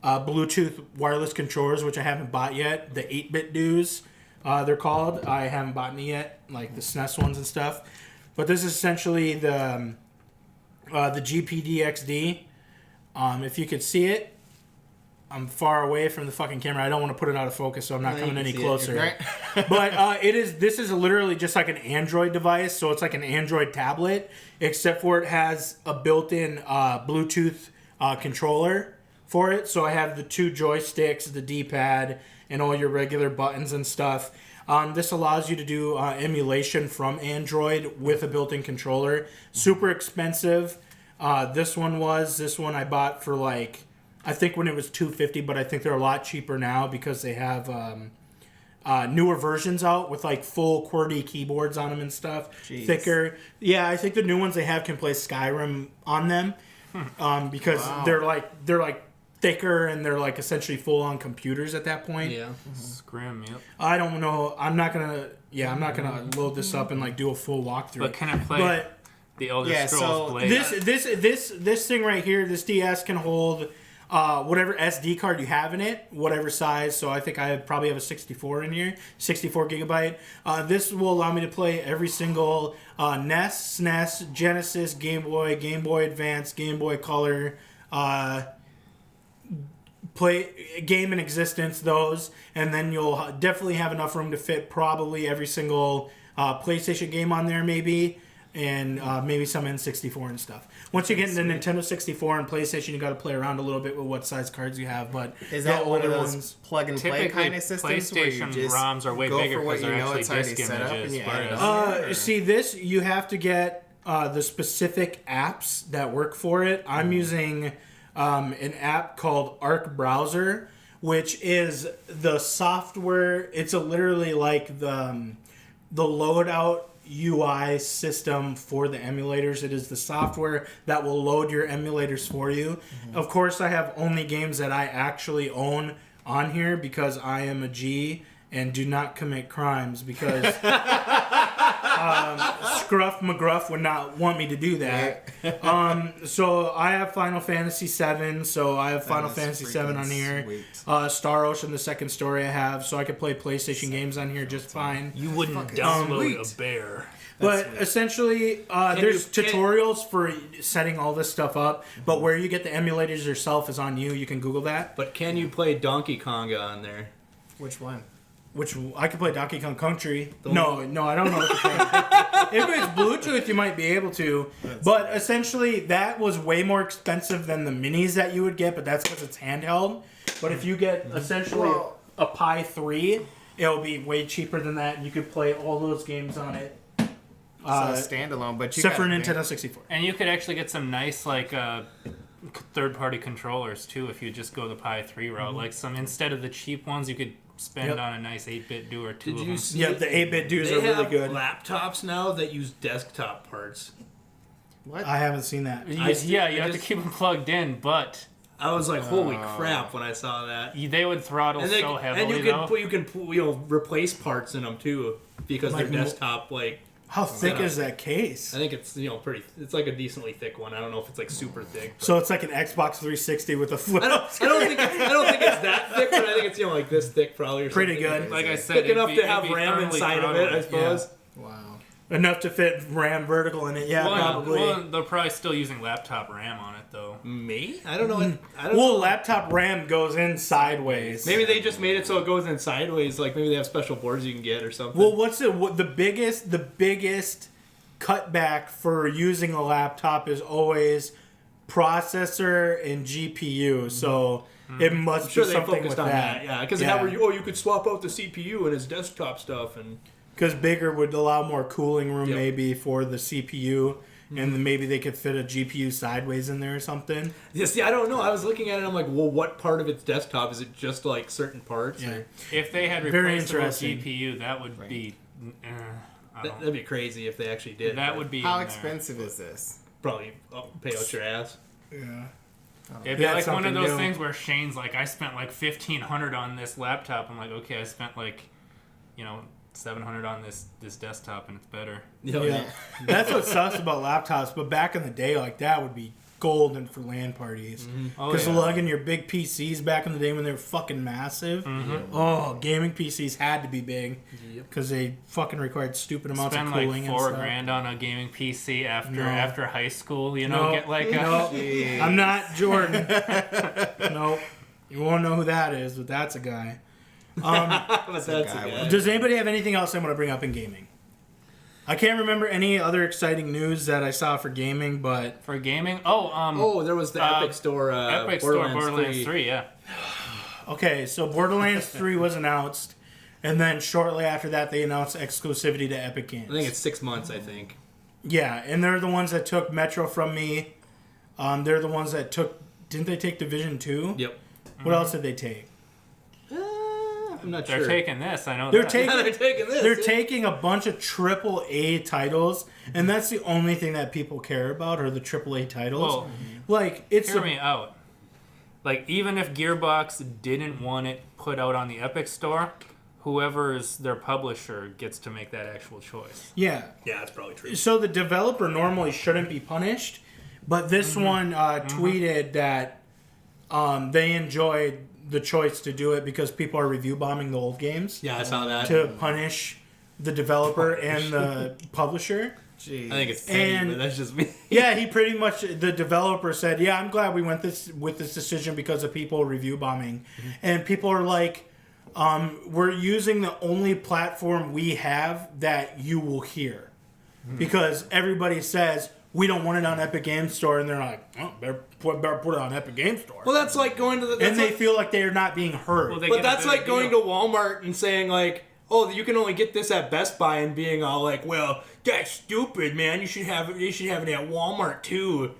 Bluetooth wireless controllers, which I haven't bought yet. The 8-bit duos, they're called. I haven't bought any yet, like the SNES ones and stuff. But this is essentially the GPD XD. If you could see it, I'm far away from the fucking camera. I don't want to put it out of focus, so I'm not coming any closer. But this is literally just like an Android device, so it's like an Android tablet, except for it has a built-in Bluetooth controller for it. So I have the 2 joysticks, the D-pad, and all your regular buttons and stuff. This allows you to do emulation from Android with a built-in controller. Super expensive. This one I bought for like, I think when it was $250, but I think they're a lot cheaper now because they have newer versions out with like full QWERTY keyboards on them and stuff. Jeez. Thicker. Yeah, I think the new ones they have can play Skyrim on them because they're like thicker and they're like essentially full on computers at that point. Yeah, Scrim. Yep. I don't know. I'm not gonna load this up and like do a full walkthrough. But can I play the Elder Scrolls Blade? This thing right here, this DS can hold whatever SD card you have in it, whatever size. So I think I probably have a 64 in here, 64 gigabyte. This will allow me to play every single NES, SNES, Genesis, Game Boy, Game Boy Advance, Game Boy Color, play game in existence, those, and then you'll definitely have enough room to fit probably every single PlayStation game on there, maybe. And maybe some N64 and stuff. Once you get into Nintendo 64 and PlayStation, you got to play around a little bit with what size cards you have. But is that one of those plug and play kind of systems? PlayStation ROMs are way bigger because they're actually disk images. See, this you have to get the specific apps that work for it. I'm using an app called Arc Browser, which is the software. It's literally like the loadout UI system for the emulators. It is the software that will load your emulators for you. Of course, I have only games that I actually own on here because I am a G and do not commit crimes because Scruff McGruff would not want me to do that. So I have Final Fantasy VII, so I have Final Fantasy VII on here. Star Ocean, the second story I have, so I could play PlayStation games on here just fine. You wouldn't download a bear. But essentially, there's tutorials for setting all this stuff up, but where you get the emulators yourself is on you. You can Google that. But can you play Donkey Konga on there? Which one? Which I could play Donkey Kong Country. No, I don't know what to play. If it's Bluetooth, you might be able to. But essentially, that was way more expensive than the minis that you would get, but that's because it's handheld. But if you get essentially a Pi 3, it'll be way cheaper than that, and you could play all those games on it. Standalone, but except for Nintendo 64. And you could actually get some nice third-party controllers too if you just go the Pi 3 route. Like instead of the cheap ones, you could spend on a nice 8-bit do or two of them. Yeah, the 8-bit duos are really good. They have laptops now that use desktop parts. What? I haven't seen that. You have to keep them plugged in, but I was like, holy crap when I saw that. They would throttle so heavily, and you can replace parts in them too because they're desktop How thick is that case? I think it's pretty. It's like a decently thick one. I don't know if it's like super thick. So it's like an Xbox 360 with a flip. I don't think it's that thick, but I think it's like this thick probably. Or pretty good. Like I said, thick enough to have RAM inside of it, I suppose. Yeah. Wow. Enough to fit RAM vertical in it. Yeah, probably. Well, they're probably still using laptop RAM on it though. Me? I don't know. Laptop RAM goes in sideways. Maybe they just made it so it goes in sideways. Like maybe they have special boards you can get or something. Well, the biggest cutback for using a laptop is always processor and GPU. So it must be something with that. Yeah, because you could swap out the CPU and its desktop stuff and. Because bigger would allow more cooling room maybe for the CPU. and then maybe they could fit a GPU sideways in there or something. Yeah, see, I don't know. I was looking at it, I'm like, well, what part of its desktop? Is it just like certain parts? Yeah. Or? If they had Very replaceable interesting. GPU, that would be. That'd be crazy if they actually did. That would be. How in there. expensive is this? probably pay out your ass. Yeah. It'd be Yeah, like one of something those new. things where Shane's like, I spent like $1,500 on this laptop. I'm like, okay, I spent like, $700 on this desktop, and it's better. Yeah. That's what sucks about laptops. But back in the day, like that would be golden for LAN parties. Oh, Because yeah. lugging your big PCs back in the day when they were fucking massive. Oh, gaming PCs had to be big because they fucking required stupid amounts Spend of like cooling and $4 stuff. grand on a gaming PC No. after high school. No. Get like a. No, Jeez. I'm not Jordan. No, you won't know who that is, but that's a guy. That's guy a guy. Does anybody have anything else they want to bring up in gaming? I can't remember any other exciting news that I saw for gaming, but For gaming? There was the Epic Store. Epic Store Borderlands 3, yeah. okay, so Borderlands 3 was announced, and then shortly after that they announced exclusivity to Epic Games. I think it's 6 months. I think. Yeah, and they're the ones that took Metro from me. They're the ones that took... Didn't they take Division 2? Yep. What else did they take? I'm not They're sure. taking this, I know They're that. taking... They're taking this. They're taking a bunch of AAA titles, and that's the only thing that people care about are the AAA titles. Well, like it's hear me out. Like, even if Gearbox didn't want it put out on the Epic Store, whoever's their publisher gets to make that actual choice. yeah. Yeah, that's probably true. So the developer normally shouldn't be punished, but this one tweeted that they enjoyed the choice to do it because people are review bombing the old games Yeah, I saw that. to punish the developer and the publisher. Jeez. I think it's petty, And- but that's just me. Yeah, he pretty much, the developer said, yeah, I'm glad we went with this decision because of people review bombing. And people are like, we're using the only platform we have that you will hear. Because everybody says, we don't want it on Epic Games Store. And they're like, oh, better put it on Epic Games Store. Well, that's like going to the. and they feel like they're not being heard. Well, they But get a that's better like going deal. to Walmart and saying like, "Oh, you can only get this at Best Buy," and being all like, "Well, that's stupid, man. You should have it. You should have it at Walmart too."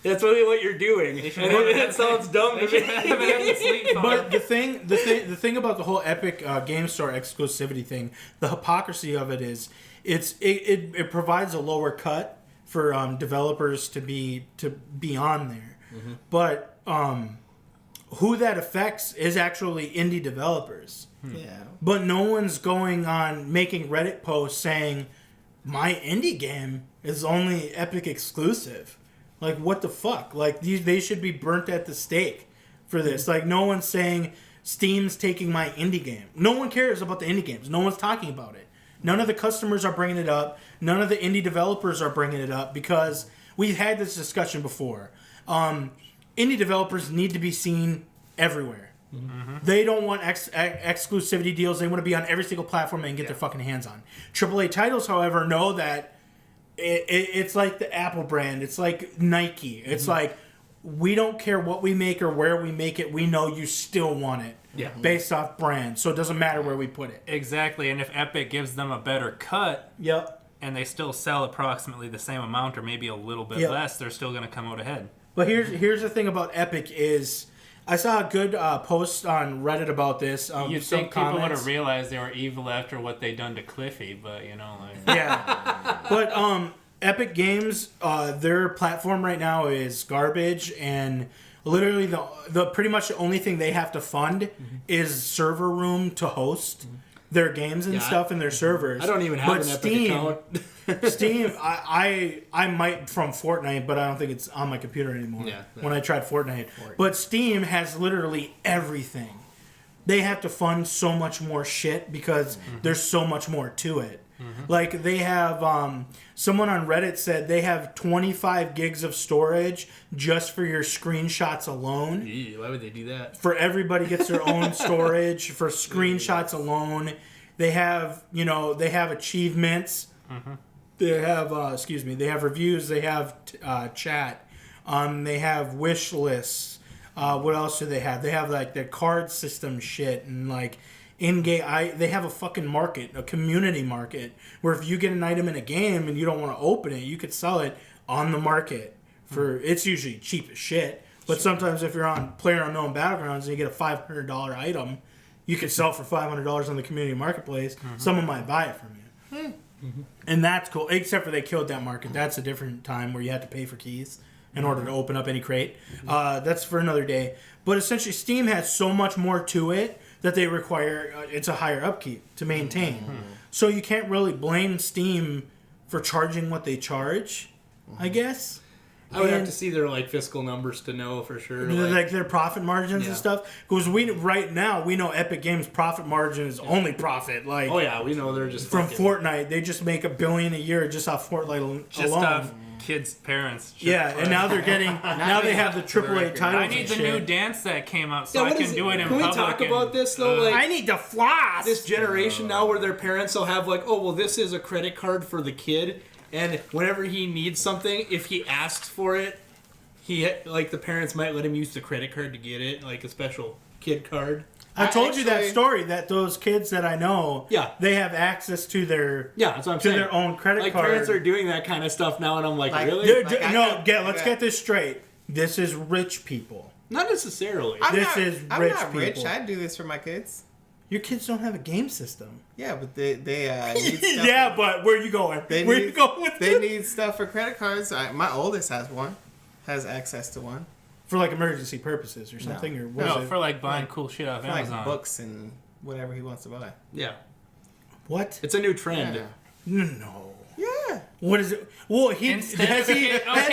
That's really what you're doing, and should have it it sounds dumb to They should have it me. at the sleep phone. But the thing about the whole Epic Game Store exclusivity thing, the hypocrisy of it is, it provides a lower cut for developers to be on there, but who that affects is actually indie developers. Yeah. But no one's going on making Reddit posts saying my indie game is only Epic exclusive. Like, what the fuck? Like, they should be burnt at the stake for this. Like, no one's saying Steam's taking my indie game. No one cares about the indie games. No one's talking about it. None of the customers are bringing it up. None of the indie developers are bringing it up because we've had this discussion before. Indie developers need to be seen everywhere. They don't want exclusivity deals. They want to be on every single platform they can get their fucking hands on. AAA titles, however, know that it's like the Apple brand. It's like Nike. It's like, we don't care what we make or where we make it. We know you still want it. Yeah. Based off brand. So it doesn't matter where we put it. Exactly, and if Epic gives them a better cut, Yep. and they still sell approximately the same amount or maybe a little bit Yep. less, they're still going to come out ahead. But here's the thing about Epic is, I saw a good post on Reddit about this. You'd some think people would comments. have realized they were evil after what they done to Cliffy, but like Yeah. But Epic Games, their platform right now is garbage, and literally the pretty much the only thing they have to fund is server room to host their games and stuff in their servers. I don't even have But an Epic account. Steam, I might from Fortnite, but I don't think it's on my computer anymore. Yeah, When I tried Fortnite. But Steam has literally everything. They have to fund so much more shit because there's so much more to it. Like, they have, someone on Reddit said they have 25 gigs of storage just for your screenshots alone. Ew, why would they do that? For everybody gets their own storage for screenshots alone. They have, they have achievements. They have, they have reviews. They have chat. They have wish lists. What else do they have? They have like their card system shit and like in-game. They have a fucking market, a community market, where if you get an item in a game and you don't want to open it, you could sell it on the market for it's usually cheap as shit. But sometimes if you're on PlayerUnknown Battlegrounds and you get a $500 item, you can sell it for $500 on the community marketplace. Someone might buy it from you. And that's cool, except for they killed that market. That's a different time where you had to pay for keys in order to open up any crate. That's for another day. But essentially, Steam has so much more to it that they require, it's a higher upkeep to maintain. So you can't really blame Steam for charging what they charge, I guess. I would have to see their like fiscal numbers to know for sure. Like their profit margins and stuff. Because right now we know Epic Games' profit margin is only profit. Like, oh yeah, we know they're just from Fortnite. They just make $1 billion a year just off Fortnite just alone. off kids' parents. And now they're getting. Now they have the AAA titles. I need the new dance that came out so I can do it in public. Can we talk about this though? Like, I need to floss. This generation now, where their parents will have like, oh well, this is a credit card for the kid. And whenever he needs something, if he asks for it, the parents might let him use the credit card to get it, like a special kid card. I told you that story that those kids that I know, they have access to their that's what I'm saying. Their own credit card. Like parents are doing that kind of stuff now, and I'm like really? Let's get this straight. This is rich people. Not necessarily. I'm not rich people. I'd do this for my kids. Your kids don't have a game system. Yeah, but they need stuff. Yeah, but where are you going? Where you going with They need stuff for credit cards. My oldest has access to one. For like emergency purposes or something? Or what is it? for like buying cool shit off Amazon. Like books and whatever he wants to buy. Yeah. What? It's a new trend. Yeah. No. Yeah. What is it? Well, has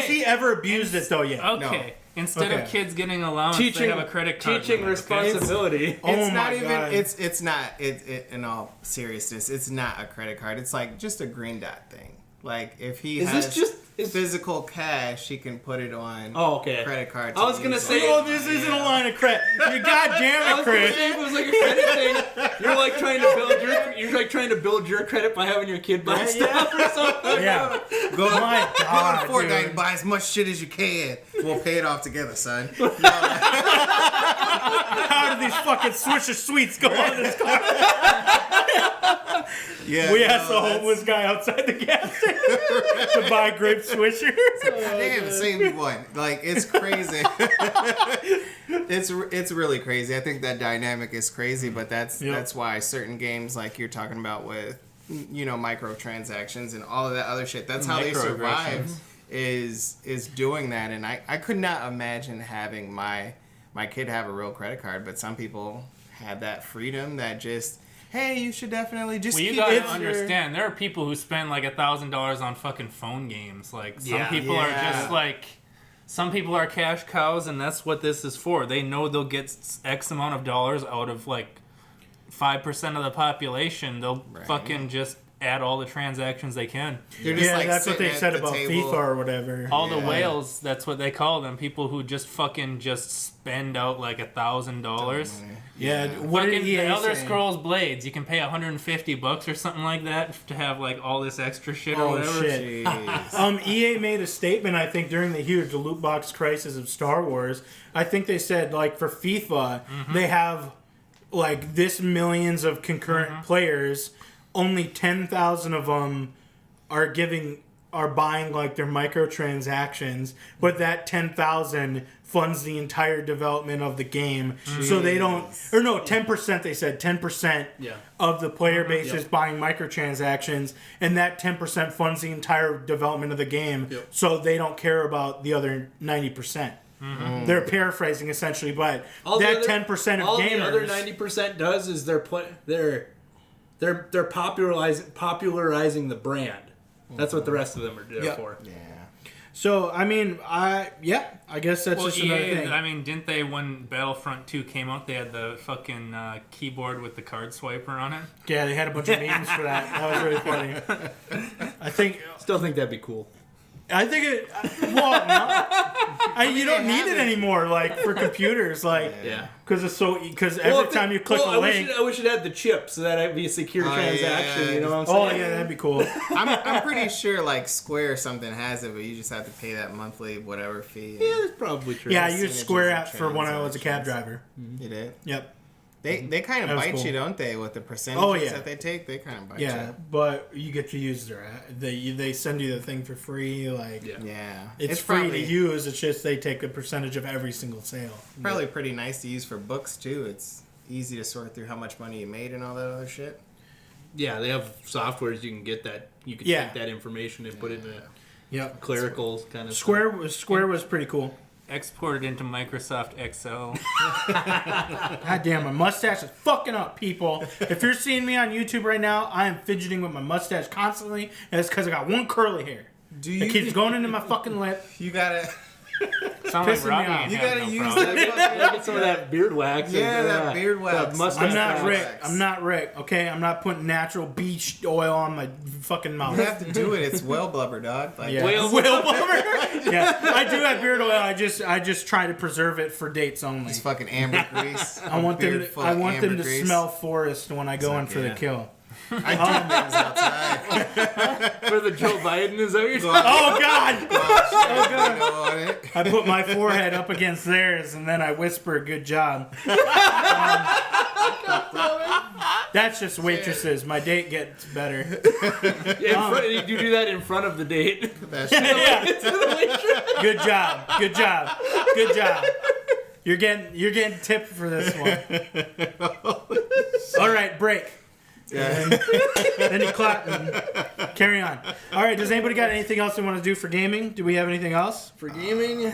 he ever abused it though yet? Okay. No. Instead of kids getting allowance, they have a credit card. Teaching responsibility. It's not even. It's not. In all seriousness, it's not a credit card. It's like just a green dot thing. Like if he has physical cash, he can put it on. Credit card. I was gonna say, this isn't a line of credit. You goddamn it, Chris. If it was like a credit thing, you're like trying to build your credit by having your kid buy stuff or something. Yeah. Go to God, Fortnite and buy as much shit as you can. We'll pay it off together, son. How do these fucking Swisher Sweets go on this car? We asked the homeless guy outside the gas station to buy grape Swisher. They haven't seen me one. Like, it's crazy. It's really crazy. I think that dynamic is crazy, but that's why certain games like you're talking about with microtransactions and all of that other shit. That's how they survive. Is doing that, and I could not imagine having my kid have a real credit card, but some people have that freedom that just, hey, you should definitely just you keep gotta it. understand, there are people who spend like $1,000 on fucking phone games. Like some people are just like, some people are cash cows, and that's what this is for. They know they'll get X amount of dollars out of like 5% of the population. They'll fucking just add all the transactions they can. That's what they said about FIFA or whatever. All the whales, that's what they call them. People who just fucking spend out like $1,000. Yeah, what did the Elder Scrolls Blades, you can pay $150 or something like that to have like all this extra shit or whatever. Shit. EA made a statement, I think, during the huge loot box crisis of Star Wars. I think they said like for FIFA, they have like this millions of concurrent players. Only 10,000 of them are buying like their microtransactions, but that 10,000 funds the entire development of the game. Jeez. So they don't, 10%. They said 10% of the player base is buying microtransactions, and that 10% funds the entire development of the game. So they don't care about the other 90%. They're paraphrasing essentially, but all that 10% of gamers. All the other 90% does is they're popularizing the brand. That's what the rest of them are there for. Yeah. So I mean, I guess that's just another thing. I mean, didn't they when Battlefront 2 came out? They had the fucking keyboard with the card swiper on it. Yeah, they had a bunch of memes for that. That was really funny. Still think that'd be cool. I think it. Well, no. You don't need it anymore, like for computers, like because every time you click a link. I wish it had the chip so that it'd be a secure transaction. You know what I'm saying? Oh yeah, that'd be cool. I'm pretty sure like Square or something has it, but you just have to pay that monthly whatever fee. Yeah, that's probably true. Yeah, I used Square app for when I was a cab driver. You did? Yep. They kind That of was bite cool. you, don't they? With the percentages that they take, they kind of bite you. But you get to use they send you the thing for free. Like, Yeah. it's free to use. It's just they take a percentage of every single sale. Probably pretty nice to use for books too. It's easy to sort through how much money you made and all that other shit. Yeah, they have softwares you can get that. You can take that information and put it in a clerical kind of Square was pretty cool. Exported into Microsoft Excel. God damn, my mustache is fucking up, people. If you're seeing me on YouTube right now, I am fidgeting with my mustache constantly, and it's because I got one curly hair. It keeps going into my fucking lip. You gotta. Sound like Pissing me Robbie off. ain't You having gotta no use problem. Get some of that beard wax. Yeah, that beard wax. That mustache I'm not wax. Rick. I'm not Rick. Okay, I'm not putting natural beach oil on my fucking mouth. You have to do it. It's whale blubber, dog. Like, Yeah. Whale blubber. Yeah, I do have beard oil. I just try to preserve it for dates only. It's fucking ambergrease. I want them to smell forest when I go in for the kill. I do things outside. For the Joe Biden, is that what you're saying? Oh God! Oh god! On it. I put my forehead up against theirs, and then I whisper, "Good job." That's just waitresses. My date gets better. You do that in front of the date. Yeah. Good job. Good job. Good job. You're getting tipped for this one. All right, break. Yeah. Then you clap and carry on. All right, does anybody got anything else they want to do for gaming? Do we have anything else? For gaming,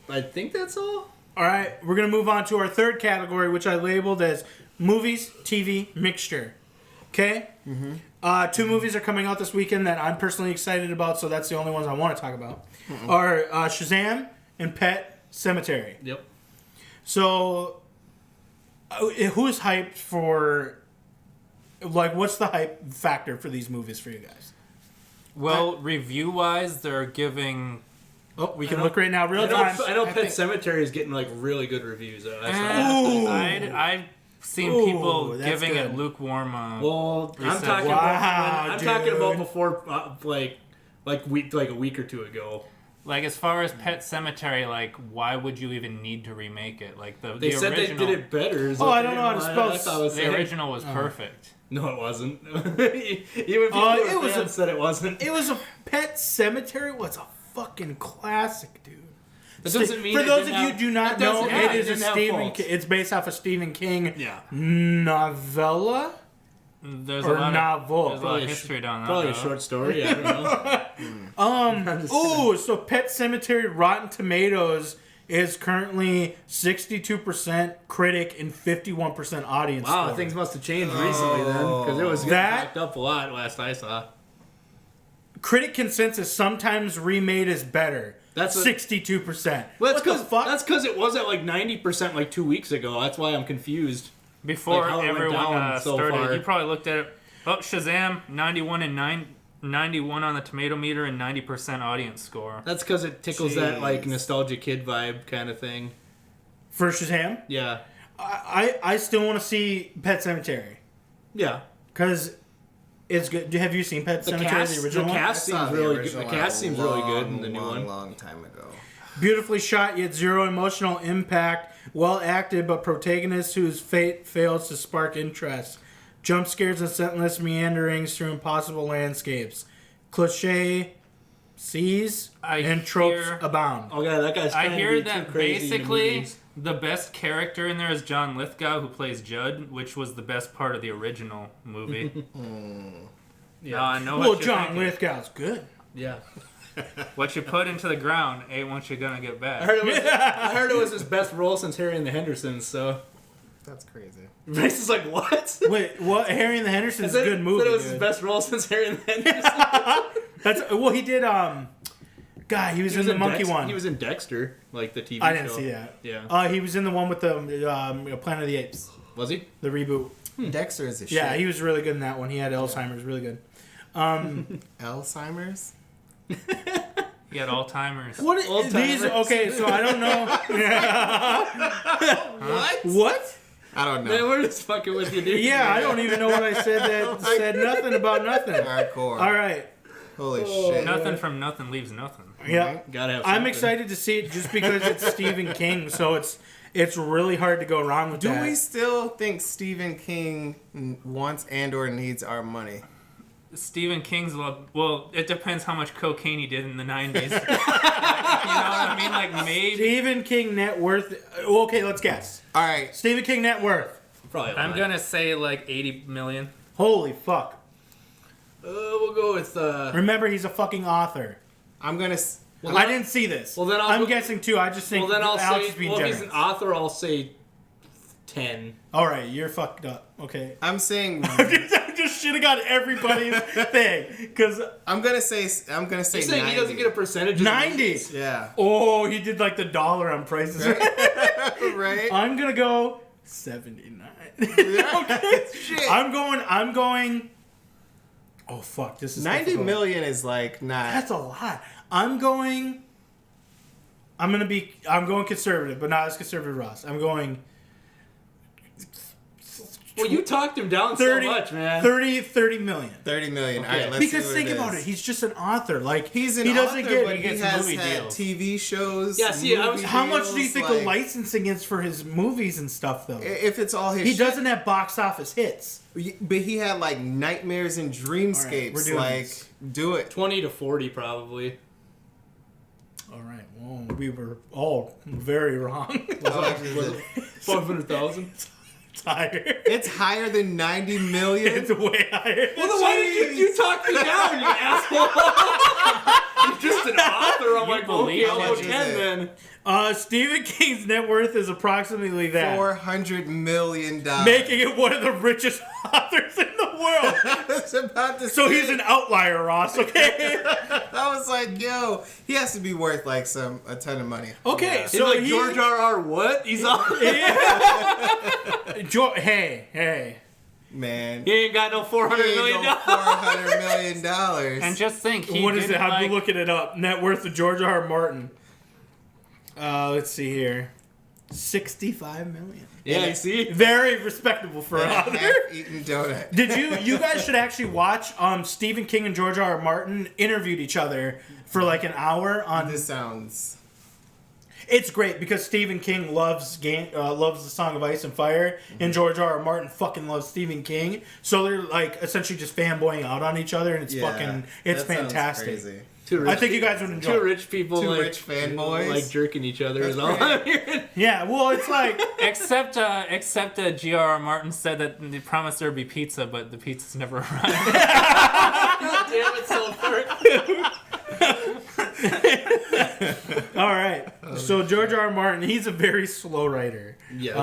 I think that's all. All right, we're going to move on to our third category, which I labeled as movies, TV, mixture. Okay? Mm-hmm. 2 movies are coming out this weekend that I'm personally excited about, so that's the only ones I want to talk about. Are Shazam and Pet Sematary. Yep. So, who's hyped for... Like, what's the hype factor for these movies for you guys? Well, review-wise, they're giving... Oh, we can look right now, real time. I know Pet Sematary is getting like really good reviews. I've seen people that's giving good. it lukewarm. Well, I'm reception. talking Wow, I'm talking about dude. before, like a week or two ago. Like, as far as Pet Sematary, like, why would you even need to remake it? Like, They the said original, they did it better. Oh, I don't know how to spell the original was perfect. No, it wasn't. Even people it was said it wasn't. It was a Pet Cemetery. What's a fucking classic, dude? That doesn't mean For it those of didn't you have- who do not that know, doesn't- it yeah, is a didn't have Stephen. faults. It's based off a Stephen King Yeah. novella There's or a lot novel. Of history down that Probably a road. short story. I don't know. Oh, so Pet Cemetery Rotten Tomatoes is currently 62% critic and 51% audience. Wow, score. things must have changed recently then, because it was getting That- backed up a lot last I saw. Critic consensus sometimes remade is better. That's a- 62%. Well, What the fuck? That's because it was at like 90% like 2 weeks ago. That's why I'm confused. Before Like how it went everyone down so started, far. you probably looked at it. Oh, Shazam, 91 on the tomato meter and 90% audience score. That's because it tickles that like Jeez. nostalgia kid vibe kind of thing. For Shazam, Yeah. I still want to see Pet Cemetery Yeah. because it's good. Have you seen Pet Cemetery, the original the one? cast I saw seems the really good. original The one cast a seems really good in the new long, one. long time ago. Beautifully shot, yet zero emotional impact. Well acted, but protagonist whose fate fails to spark interest. Jump scares and senseless meanderings through impossible landscapes. Cliche seas and tropes hear- abound. Oh god, that guy's. I trying to hear be that too crazy in the basically movies. the best character in there is John Lithgow, who plays Judd, which was the best part of the original movie. Yeah. Now I know Well, what you're John thinking. Lithgow's good. Yeah. What you put into the ground ain't what you're gonna get I back. heard it was his best role since Harry and the Hendersons. So That's crazy. Bryce is like, what? Wait, what? Harry and the Hendersons is a good movie. Said it was dude. his best role since Harry and the Hendersons. That's well, he did. God, he was in the monkey one. He was in Dexter, like the TV show. I didn't see that. Yeah. He was in the one with the Planet of the Apes, Was he? the reboot. Dexter is a shit. Yeah, he was really good in that one. He had Alzheimer's, really good. Alzheimer's? He had Alzheimer's. What Old these? timers. Okay, so I don't know. What? What? I don't Man, know. we're just fucking with you, dude. Yeah, I don't even know what I said. That said nothing about nothing. Hardcore. All right. Holy shit. Nothing from nothing leaves nothing. Yeah, Gotta have I'm something. excited to see it just because it's Stephen King. So It's really hard to go wrong with Do that. we still think Stephen King wants and or needs our money? Stephen King's well, it depends how much cocaine he did in the 90s. You know what I mean? Like maybe. Stephen King net worth. Okay, let's guess. All right. Stephen King net worth. Probably. I'm gonna say like 80 million. Holy fuck. We'll go with. Remember, he's a fucking author. I'm gonna. I didn't see this. Well, then I'm guessing too. I just think. Well, then I'll Alex say. is being Well, if generous. he's an author, I'll say 10. All right, you're fucked up. Okay. I'm saying. I just should have got everybody's thing because I'm gonna say. You're saying 90. he doesn't get a percentage of the 90. movies? Yeah. Oh, he did like the dollar on prices. Right. I'm gonna go 79. Shit. I'm going. Oh fuck! This is 90 difficult. million is like not. That's a lot. I'm going conservative, but not as conservative as Ross. I'm going Well, you talked him down 30, so much, man. 30 million. 30 million. Okay. All right, let's Because see what think it about is. it, he's just an author. Like He's an he doesn't author, get. but he gets has movie had deals. TV shows. Yeah, see, I was- movie How much do you deals, think like, the licensing is for his movies and stuff, though? If it's all his He shit, doesn't have box office hits. but he had like Nightmares and Dreamscapes. we're doing like, this. do it. 20 to 40, probably. All right. Well, we were all very wrong. How much is it? 500,000. It's higher. It's higher than 90 million. It's way higher. Well, then why did you talk me down, you asshole? You're just an author. I'm like, believe okay, I'll how go much is 10 it? then. Stephen King's net worth is approximately that, $400 million. making it one of the richest authors in the world. I was about to So say, he's an outlier, Ross. Okay. I was like, yo, he has to be worth like a ton of money. Okay. He's So like he, George R.R. what? He's on. Hey. Man. He ain't got no $400 million. $400 million. And just think, What is it? I'm like, looking it up. Net worth of George R. R. Martin. Let's see here. 65 million. Yeah, see? Very respectable for an author. Half-eaten donut. Did you guys should actually watch Stephen King and George R. R. Martin interviewed each other for like an hour on This sounds. It's great because Stephen King loves The Song of Ice and Fire, and George R. R. Martin fucking loves Stephen King. So they're like essentially just fanboying out on each other, and it's That sounds fantastic. crazy. Two rich I think you guys would enjoy Two it. rich people, Two like, rich fanboys. like jerking each other That's is all great. I'm hearing. Yeah, well, it's like Except G.R.R. Martin said that they promised there would be pizza, but the pizza's never arrived. God damn it, South Park. all right. So George R. R. Martin, he's a very slow writer. Yes.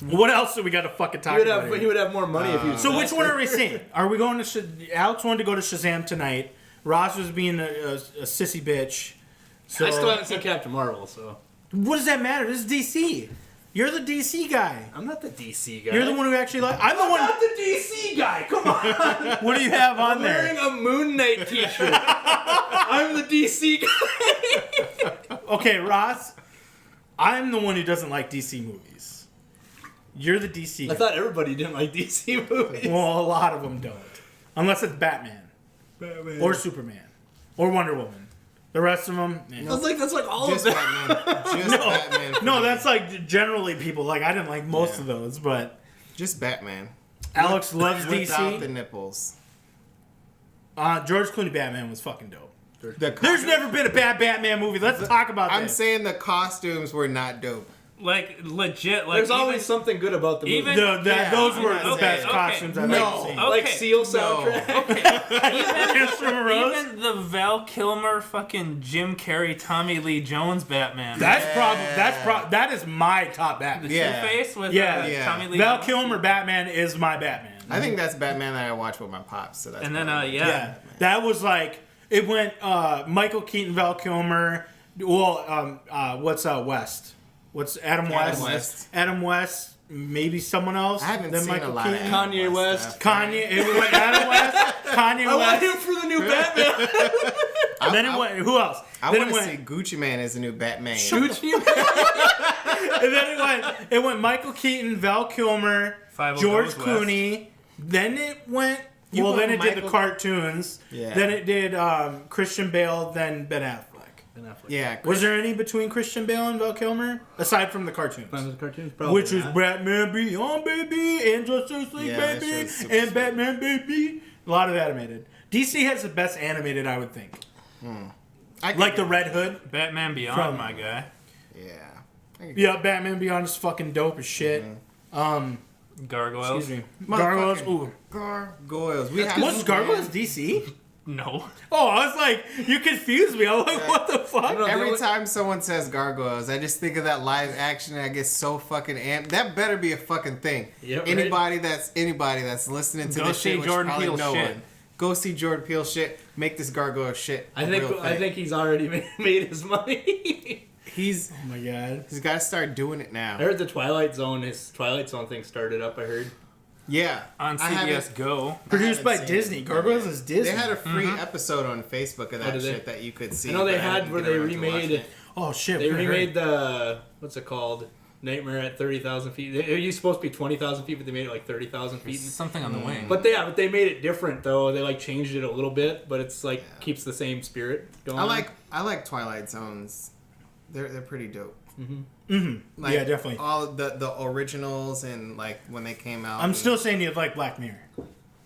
What else do we got to fucking talk about? He here? would have more money if he was So which faster. one are we seeing? Are we going to Alex wanted to go to Shazam tonight. Ross was being a sissy bitch. So I still haven't seen Captain Marvel, so. what does that matter? This is DC. You're the DC guy. I'm not the DC guy. You're the one who actually like. I'm the one. not the DC guy. Come on. What do you have on I'm there? wearing a Moon Knight t-shirt. I'm the DC guy. Okay, Ross. I'm the one who doesn't like DC movies. You're the DC guy. I thought everybody didn't like DC movies. Well, a lot of them don't, unless it's Batman or Superman or Wonder Woman. The rest of them. I was like, that's like all Just of them. Batman. Just Batman. for No, me. that's like generally people. Like I didn't like most of those, but Just Batman. Alex loves Without the DC. nipples. George Clooney Batman was fucking dope. The There's never been a bad Batman movie. Let's talk about I'm this. saying the costumes were not dope. Like, legit. Like, There's always something good about the movie. even- Those were I'm the not best saying. costumes I've No. ever seen. Okay. Like Seal soundtrack. Kiss from a Rose? Even the Val Kilmer, fucking Jim Carrey, Tommy Lee Jones Batman. That is my top the Batman. Yeah. Two-Face with Yeah. Tommy Lee Val Jones. Kilmer Batman is my Batman. I think that's Batman that I watch with my pops. So that's And then, probably- Yeah, that was like it went. Michael Keaton, Val Kilmer. Well, what's West? What's Adam West? West. Adam West. Maybe someone else. I haven't than seen Michael a lot Keaton. of Kanye West. stuff. Kanye. It went Adam West. Kanye I want West. him for the new Batman. And then it went. Who else? I then want it to went. see Gucci Man as a new Batman. Gucci. And then it went Michael Keaton, Val Kilmer, Five George Goes West. Clooney. Then it went. You Well, then went it did the Michael- cartoons. Yeah. Then it did Christian Bale. Then Ben Affleck. Ben Affleck. Yeah. Was there any between Christian Bale and Val Kilmer aside from the cartoons? From the cartoons, probably. Which was Batman Beyond, baby, and Justice League, Yeah, that baby, show's super and sweet. Batman, baby. A lot of animated. DC has the best animated, I would think. Like the Red Hood. Batman Beyond, From- my guy. Yeah. Yeah, Batman Beyond is fucking dope as shit. Gargoyles. Excuse me. Gargoyles. Motherfucking Ooh. Gargoyles. Was Gargoyles DC? No. Oh, I was like, you confused me. I was like, what the fuck? Every time someone says gargoyles, I just think of that live action and I get so fucking amped. That better be a fucking thing. Yep, right. Anybody that's listening to Go this see shit, which Jordan probably Peele no shit. one. Go see Jordan Peele shit. Make this gargoyle shit. I a think real thing. he's already made his money. he's Oh my god. got to start doing it now. I heard the his Twilight Zone thing started up. I heard. Yeah, On I haven't- CBS Go. Produced haven't by seen Disney. it. Gargoyles is Disney. They had a free episode on Facebook of that did they? shit that you could see. I know they but had didn't where get they around to watching remade. it. Oh shit. They we heard. remade the what's it called? Nightmare at 30,000 feet. It used supposed to be 20,000 feet, but they made it like 30,000 feet. Something on the wing. But they made it different though. They like changed it a little bit, but it's like keeps the same spirit going. I like Twilight Zones. They're pretty dope. Mm-hmm. Like, Yeah, definitely. All the originals and like when they came out. I'm and still saying you'd like Black Mirror.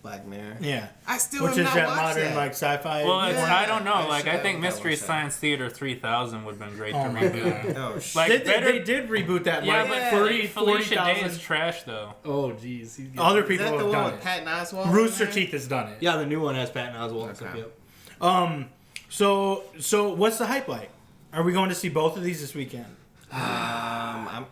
Black Mirror. Yeah. I still Which have is not that watched modern that. like sci-fi. Well, it's, Yeah, I don't know. I Like, I should think have Mystery watched that. Science Theater 3000 would have been great Oh to my reboot. god. Oh shit. Like, They better. did reboot that. Yeah, like, but 30, Felicia Day 40,000. is trash, though. oh jeez. He's Other Is people that the have one done with it. Patton Oswalt? Rooster in there? Teeth has done it. Yeah, the new one has Patton Oswalt and stuff. Okay. Yep. So what's the hype like? Are we going to see both of these this weekend? I'm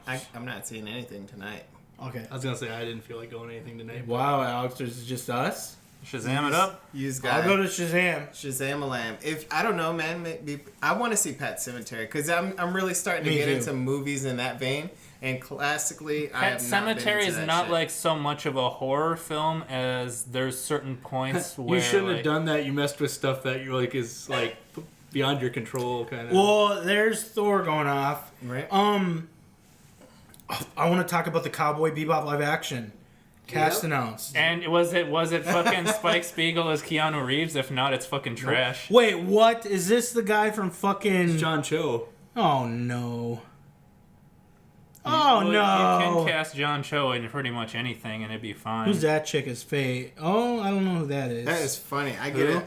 not seeing anything tonight. Okay. I was gonna say I didn't feel like going anything tonight. but- Wow, Alex, there's just us. Shazam it up. Use I'll guy. go to Shazam. Shazam-a-lam. If I don't know, man, maybe I want to see Pet Sematary because I'm really starting to Me get too. into movies in that vein. And classically, I Pet have not been Cemetery into is that not shit. like so much of a horror film as there's certain points where You shouldn't like, have done that. You messed with stuff that you like is like beyond your control, kind of. Well, there's Thor going off. Right. I want to talk about the Cowboy Bebop live action cast announced. And was it fucking Spike Spiegel as Keanu Reeves? If not, it's fucking trash. Wait, what? Is this the guy from fucking? John Cho. Oh no. Oh Well, You no. can cast John Cho in pretty much anything and it'd be fine. Who's that chick? Is Faye? Oh, I don't know who that is. That is funny. I get Who? it.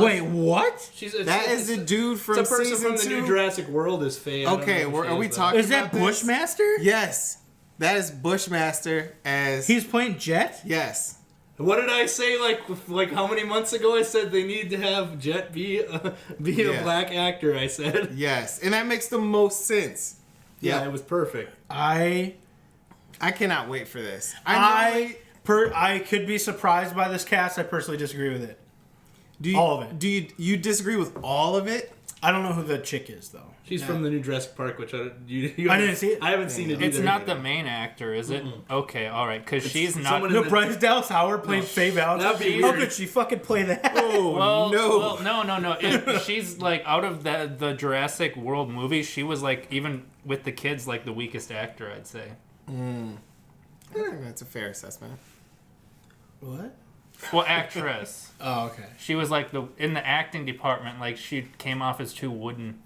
Wait, what? That is the dude from It's a person season from the 2. new Jurassic World is Faye. I don't Okay, know who she are we is, though. talking- Is that about this? Bushmaster? Yes, that is Bushmaster as. He's playing Jet? Yes. What did I say? Like how many months ago? I said they need to have Jet be a Yeah. black actor. I said. Yes, and that makes the most sense. Yeah, Yeah. it was perfect. I cannot wait for this. I could be surprised by this cast. I personally disagree with it. Do you, all of it. Do you disagree with all of it? I don't know who the chick is though. She's Yeah. from the new Jurassic Park, which I didn't see it. I haven't seen it. It's either. not the main actor, is it? Okay, all right, because she's not. someone No, in Bryce Dallas Howard played Faye Valentine. that'd be How weird. could she fucking play that? Oh Well, no. If she's like out of the Jurassic World movie, she was like even with the kids like the weakest actor, I'd say. I think that's a fair assessment. What? Well, actress. Oh, okay. She was like in the acting department, like she came off as too wooden.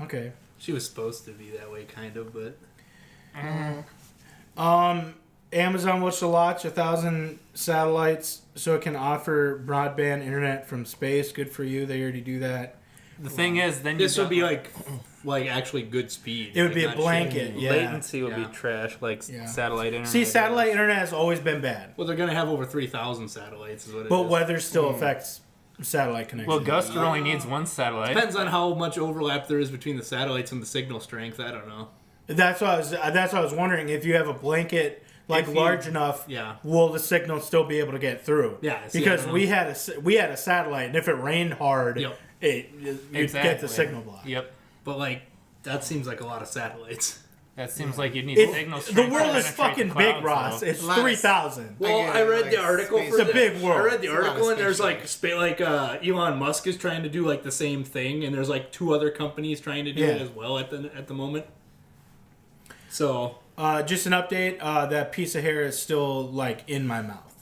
Okay. She was supposed to be that way, kind of, but Amazon wants to launch 1,000 satellites so it can offer broadband internet from space. Good for you. They already do that. The thing is, then this you would be like actually good speed. It would like, be a not blanket, shitty. yeah. latency would Yeah. be trash, like Yeah. satellite internet. See, satellite internet has always been bad, Well, they're gonna have over 3,000 satellites, is what it but is. weather still affects satellite connection. Well, Guster only needs one satellite. Depends on how much overlap there is between the satellites and the signal strength. I don't know. That's what I was wondering. If you have a blanket like If you- large enough, Yeah. will the signal still be able to get through? Yeah, see, because I don't we had a satellite, and if it rained hard, Yep. you'd get the signal block. Yep. But like that seems like a lot of satellites. That seems like you need It- signal the strength. world to is penetrate fucking the big, clouds, Ross. though. It's Lots. 3,000. Well, get I it, read like, the article space- for It's a big world. I read the It's a lot of article and there's space like Elon Musk is trying to do like the same thing, and there's like 2 other companies trying to do it Yeah. as well at the moment. So Just an update. That piece of hair is still like in my mouth.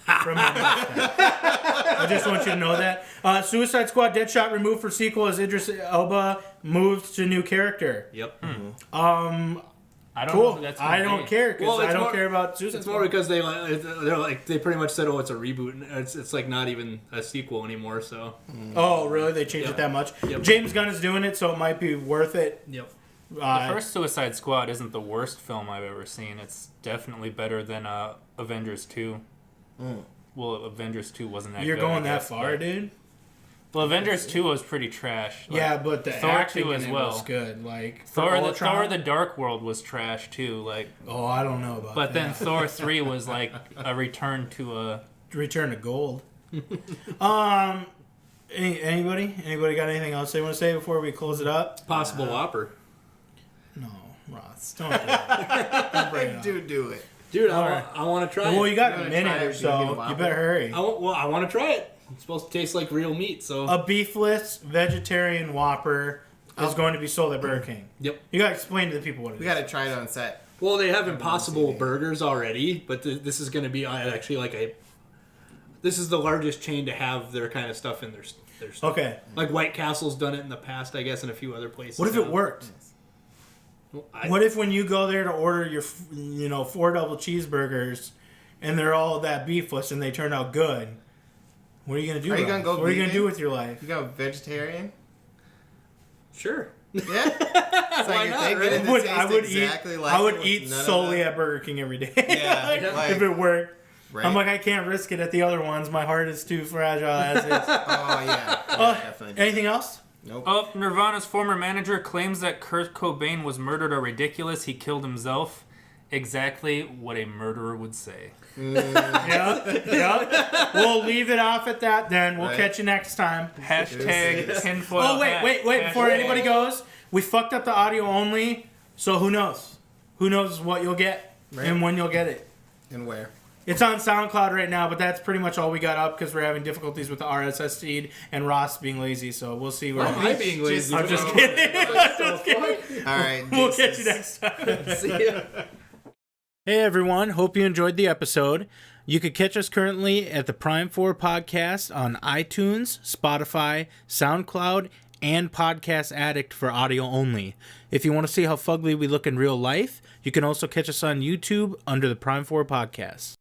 from my mustache. I just want you to know that. Suicide Squad Deadshot removed for sequel as Idris Elba moved to new character. Yep. I don't Cool. know who that's I gonna don't be. care because Well, I it's don't more- care about Suicide It's Squad. more because they pretty much said, oh, it's a reboot. And it's like not even a sequel anymore. So. Oh, really? They changed it Yep. that much? Yep. James Gunn is doing it, so it might be worth it. Yep. The first Suicide Squad isn't the worst film I've ever seen. It's definitely better than Avengers 2. Well, Avengers 2 wasn't that You're good. going I that guess, far, but- dude? Well, Avengers 2 was pretty trash. Like, Yeah, but the Thor acting 2 in as it well. was good. Like Thor for the Ultron- Dark World was trash too. Like, Oh, I don't know about but then that. Thor 3 was like a return to a. Return to Gold. Anybody got anything else they want to say before we close it up? Possible Whopper. No, Ross, don't do that. Don't bring it up. Do it. Dude, Alright. I want to try Well, it. you got You a wanna minute try or it? You so. gonna You whopper? better hurry. I want to try it. It's supposed to taste like real meat, so. A beefless vegetarian Whopper is going to be sold at Burger King. Yep. You got to explain to the people what it We is. got to try it on set. Well, they have Impossible Burgers already, but this is going to be actually like a. This is the largest chain to have their kind of stuff in their stuff. Okay. Like White Castle's done it in the past, I guess, and a few other places. What if it now. worked? Well, What if when you go there to order your, 4 double cheeseburgers, and they're all that beefless and they turn out good? What are you gonna do? Are you Ross? gonna go What are you gonna vegan? do with your life? You go vegetarian? Sure. Yeah. It's Why like not, if right? they I get would, it to I taste would exactly eat. like I would it with eat none of solely that- at Burger King every day. Yeah, like- if it worked. Right? I'm like, I can't risk it at the other ones. My heart is too fragile as is. Oh yeah. Definitely. Anything else? Nope. Oh, Nirvana's former manager claims that Kurt Cobain was murdered are ridiculous. He killed himself. Exactly what a murderer would say. Yeah. We'll leave it off at that then. We'll Right. catch you next time. Hashtag tinfoil Oh, hat. wait. Before Hashtag- anybody goes, we fucked up the audio only, so who knows? Who knows what you'll get and when you'll get it. And where? It's on SoundCloud right now, but that's pretty much all we got up because we're having difficulties with the RSS feed and Ross being lazy, so we'll see where Am I being lazy? I'm just kidding. All right. We'll catch you deuces. next time. See ya. Hey everyone, hope you enjoyed the episode. You could catch us currently at the Prime 4 Podcast on iTunes, Spotify, SoundCloud, and Podcast Addict for audio only. If you want to see how fugly we look in real life, you can also catch us on YouTube under the Prime 4 Podcast.